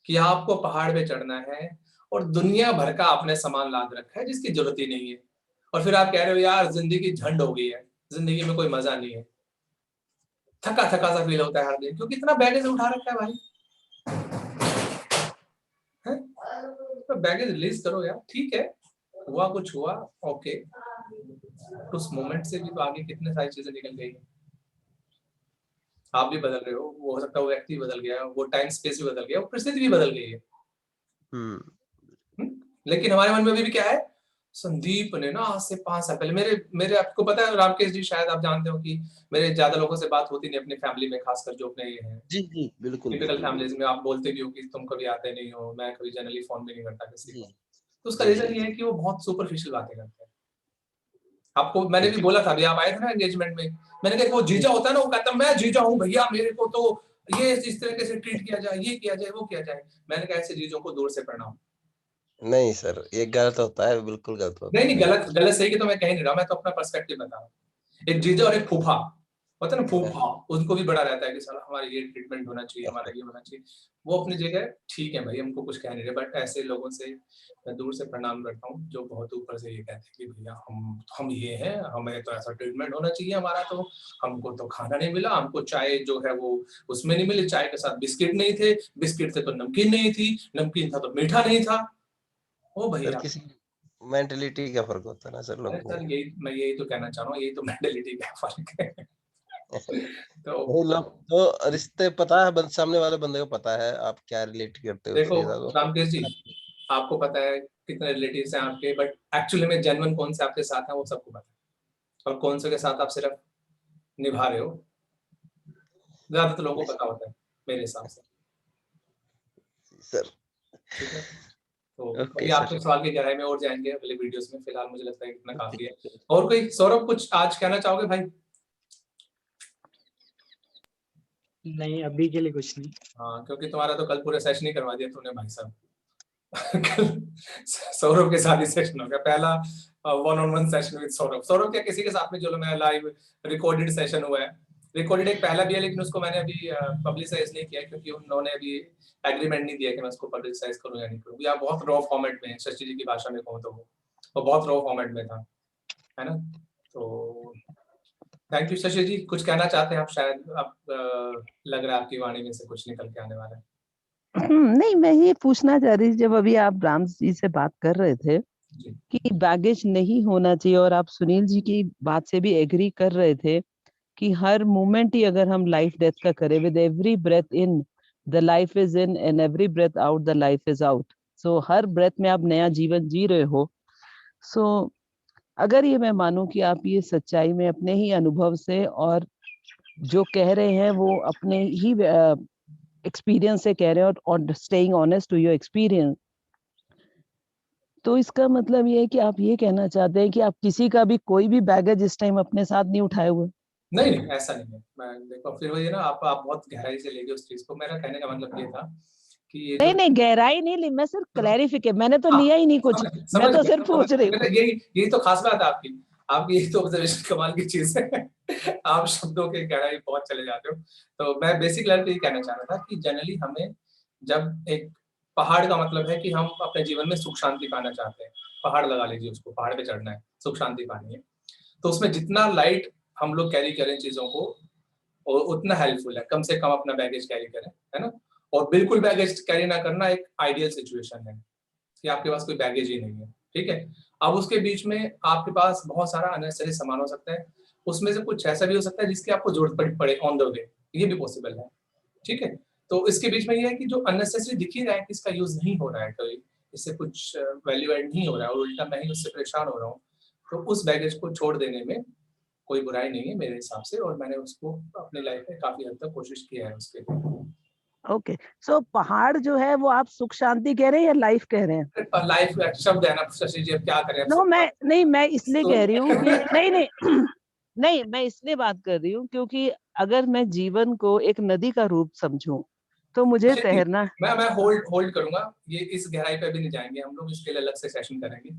कि आपको पहाड़ पे चढ़ना है और दुनिया भर का आपने सामान लाद रखा है जिसकी जरूरत ही नहीं है, और फिर आप कह रहे हो यार जिंदगी झंड हो गई है, जिंदगी में कोई मजा नहीं है, थका थका सा फील होता है हर दिन, क्योंकि इतना बैगेज उठा रखा है भाई। है तो बैगेज रिलीज करो यार, ठीक है, हुआ कुछ हुआ, ओके, उस मोमेंट से भी तो आगे कितने सारी चीजें निकल गई हैं। आप भी बदल रहे हो, वो हो सकता है वो व्यक्ति बदल गया, वो टाइम स्पेस भी बदल गया, वो परिस्थिति भी बदल गई है। लेकिन हमारे मन में अभी भी क्या है? संदीप ने ना आज से 5 साल पहले, मेरे मेरे आपको पता है रामकेश जी, शायद आप जानते हो कि मेरे ज्यादा लोगों से बात होती नहीं अपनी फैमिली में, खासकर जो अपने ये हैं जी जी बिल्कुल टिपिकल बिल्कुल फैमिलीज बिल्कुल। में। आप बोलते भी हो कि तुम कभी आते नहीं हो, मैं कभी जनरली फोन भी नहीं करता किसी जी को। तो उसका जी रीजन जी ये है जी। कि वो बहुत सुपरफिशियल बातें करते हैं। आपको मैंने भी जी बोला था, अभी आप आए थे ना एंगेजमेंट में, मैंने कहा वो जीजा होता है ना, वो कहता मैं जीजा हूँ भैया, मेरे को तो ये इस तरीके से ट्रीट किया जाए, ये किया जाए, वो किया जाए। मैंने कहा ऐसे जीजों को दूर से प्रणाम। नहीं सर, ये गलत होता है, बिल्कुल गलत नहीं होता नहीं, है। गलत गलत सही की तो मैं कह नहीं रहा, मैं तो अपना पर्सपेक्टिव बता रहा हूँ। एक जीजा और एक फूफा होता है ना, फूफा, उनको भी बड़ा रहता है कि साला हमारा ये ट्रीटमेंट होना चाहिए, हमारा ये होना चाहिए। वो अपनी जगह ठीक है भाई, हमको कुछ कह नहीं रहे, बट ऐसे लोगों से मैं दूर से प्रणाम करता हूँ जो बहुत ऊपर से ये कहते हैं कि भैया हम ये हैं, हमें तो ऐसा ट्रीटमेंट होना चाहिए हमारा, तो हमको तो खाना नहीं मिला, हमको चाय जो है वो उसमें नहीं मिली, चाय के साथ बिस्किट नहीं थे, बिस्किट थे तो नमकीन नहीं थी, नमकीन था तो मीठा नहीं था। ओ सर भैया, किसी मेंटेलिटी का फर्क होता है ना सर, अरे लोगों सर में। यही मैं यही तो कहना चाह रहा हूँ, यही तो मेंटेलिटी का फर्क है। तो नहीं लोग तो रिश्ते पता है, सामने वाले बंदे को पता है आप क्या रिलेट करते हो देखो उसके साथ। रामकेश जी, आपको पता है कितने रिलेटिव्स हैं आपके, बट एक्चुअली में जेन्युइन कौन से आपके साथ हैं वो सबको पता है, और कौन से के साथ आप सिर्फ निभा रहे हो, ज्यादातर लोगों को पता होता है मेरे हिसाब से। सर ठीक है, तो ओके अभी सर। आपके सवाल की गहराई में और जाएंगे अगले वीडियोस में, फिलहाल मुझे लगता है इतना काफी है। और कोई सौरभ कुछ आज कहना चाहोगे भाई? नहीं, अभी के लिए कुछ नहीं। हाँ, क्योंकि तुम्हारा तो कल पूरा सेशन ही करवा दिया तूने भाई साहब। कल सौरभ के साथ ही सेशन हो गया, पहला 1-on-1 session with Saurabh. Saurabh क्या किसी के साथ में, चलो मेरा लाइव रिकॉर्डेड सेशन हुआ है, रिकॉर्डेड एक पहला भी है, लेकिन उसको मैंने अभी पब्लिसाइज नहीं किया क्योंकि उन्होंने अभी एग्रीमेंट नहीं दिया कि मैं उसको पब्लिसाइज करूं या नहीं करूं। या बहुत रॉ फॉर्मेट में है, शशि जी की भाषा में कहूं तो वो बहुत रॉ फॉर्मेट में था, है ना। तो थैंक यू शशि जी, कुछ कहना चाहते हैं आप? शायद आप लग रहा है आपकी वाणी में से कुछ निकल के आने वाला है। नहीं, मैं ये पूछना चाह रही थी, जब अभी आप राम जी से बात कर रहे थे जी। कि बैगेज नहीं होना चाहिए, और आप सुनील जी की बात से भी एग्री कर रहे थे कि हर मोमेंट ही अगर हम लाइफ डेथ का करें, with every breath in the life is in and every breath out the life is out. So हर ब्रेथ में आप नया जीवन जी रहे हो। सो अगर ये मैं मानूं कि आप ये सच्चाई में अपने ही अनुभव से और जो कह रहे हैं वो अपने ही एक्सपीरियंस से कह रहे हैं, और staying honest to your experience, तो इसका मतलब ये है कि आप ये कहना चाहते हैं कि आप किसी का भी कोई भी बैगेज इस टाइम अपने साथ नहीं उठाए हुए? नहीं नहीं, ऐसा नहीं है। मैं देखो फिर वही है ना, आप बहुत गहराई से ले गए उस चीज को। मेरा कहने का मतलब ये था कि ये नहीं जो नहीं, गहराई नहीं ली, मैं सिर्फ क्लैरिफिकेशन, मैंने तो हाँ, लिया ही नहीं कुछ, मैं तो सिर्फ पूछ रही हूँ। यही तो खास बात है आपकी, यही तो ऑब्जर्वेशन कमाल की चीज है। आप शब्दों के गहराई बहुत चले जाते हो। तो मैं बेसिक लेवल पे ये कहना चाह रहा था कि जनरली हमें, जब एक पहाड़ का मतलब है कि हम अपने जीवन में सुख शांति पाना चाहते हैं, पहाड़ लगा लीजिए उसको, पहाड़ पे चढ़ना है, सुख शांति पानी है, तो उसमें जितना लाइट हम लोग कैरी करें चीजों को, और उतना हेल्पफुल है। कम से कम अपना बैगेज कैरी करें, है ना। और बिल्कुल बैगेज कैरी ना करना एक आइडियल सिचुएशन है कि आपके पास कोई बैगेज ही नहीं है, ठीक है। अब उसके बीच में आपके पास बहुत सारा अननेसेसरी सामान हो सकता है, उसमें से कुछ ऐसा भी हो सकता है जिसकी आपको जरूरत पड़े ऑन द वे, ये भी पॉसिबल है, ठीक है। तो इसके बीच में ये है कि जो अननेसेसरी दिख ही रहा है कि इसका यूज नहीं हो रहा है, कोई इससे कुछ वैल्यू एड नहीं हो रहा है, और उल्टा मैं ही उससे परेशान हो रहा हूँ, तो उस बैगेज को छोड़ देने में कोई बुराई नहीं है मेरे हिसाब से, और मैंने उसको अपनी लाइफ में काफी हद तक कोशिश किया है उसके लिए। ओके, सो पहाड़ जो है वो आप सुख शांति कह रहे हैं या लाइफ कह रहे हैं? लाइफ शब्द है ना शशि जी, अब क्या करें। नो, मैं इसलिए तो कह रही हूँ कि नहीं नहीं नहीं, मैं इसलिए बात कर रही हूँ क्योंकि अगर मैं जीवन को एक नदी का रूप समझूं तो मुझे तैरना। मैं होल्ड करूंगा, ये इस गहराई पे भी नहीं जाएंगे हम लोग, इसके लिए अलग से सेशन करेंगे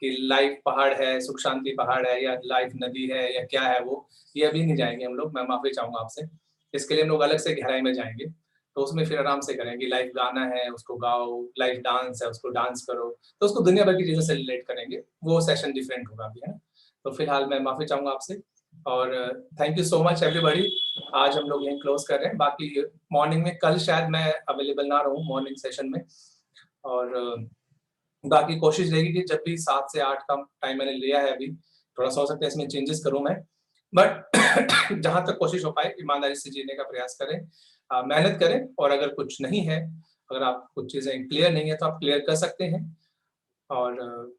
कि लाइफ पहाड़ है, सुख शांति पहाड़ है, या लाइफ नदी है, या क्या है वो, ये अभी नहीं जाएंगे हम लोग। मैं माफी चाहूंगा आपसे, इसके लिए हम लोग अलग से गहराई में जाएंगे, तो उसमें फिर आराम से करेंगे। लाइफ गाना है उसको गाओ, लाइफ डांस है उसको डांस करो, तो उसको दुनिया भर की चीजों से रिलेट करेंगे, वो सेशन डिफरेंट होगा अभी, है ना। तो फिलहाल मैं माफी चाहूंगा आपसे, और thank you so much everybody. आज हम लोग यहीं क्लोज कर रहे हैं। बाकी मॉर्निंग में कल शायद मैं अवेलेबल ना रहूं मॉर्निंग सेशन में, और बाकी कोशिश रहेगी कि जब भी 7 से 8 का टाइम मैंने लिया है अभी, थोड़ा सा हो सकता है इसमें चेंजेस करूं मैं, बट जहां तक कोशिश हो पाए ईमानदारी से जीने का प्रयास करें, मेहनत करें, और अगर कुछ नहीं है, अगर आप कुछ चीजें क्लियर नहीं है तो आप क्लियर कर सकते हैं। और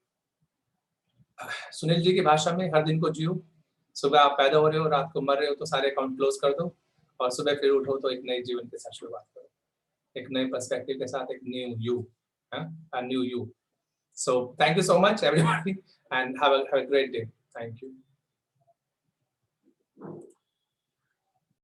सुनील जी की भाषा में हर दिन को जियो, सुबह आप पैदा हो रहे हो, रात को मर रहे हो, तो सारे अकाउंट क्लोज कर दो, और सुबह फिर उठो तो एक नए जीवन के साथ शुरुआत करो, एक नए पर्सपेक्टिव के साथ, एक new you, new you. So thank you so much everybody, and have a great day. Thank you.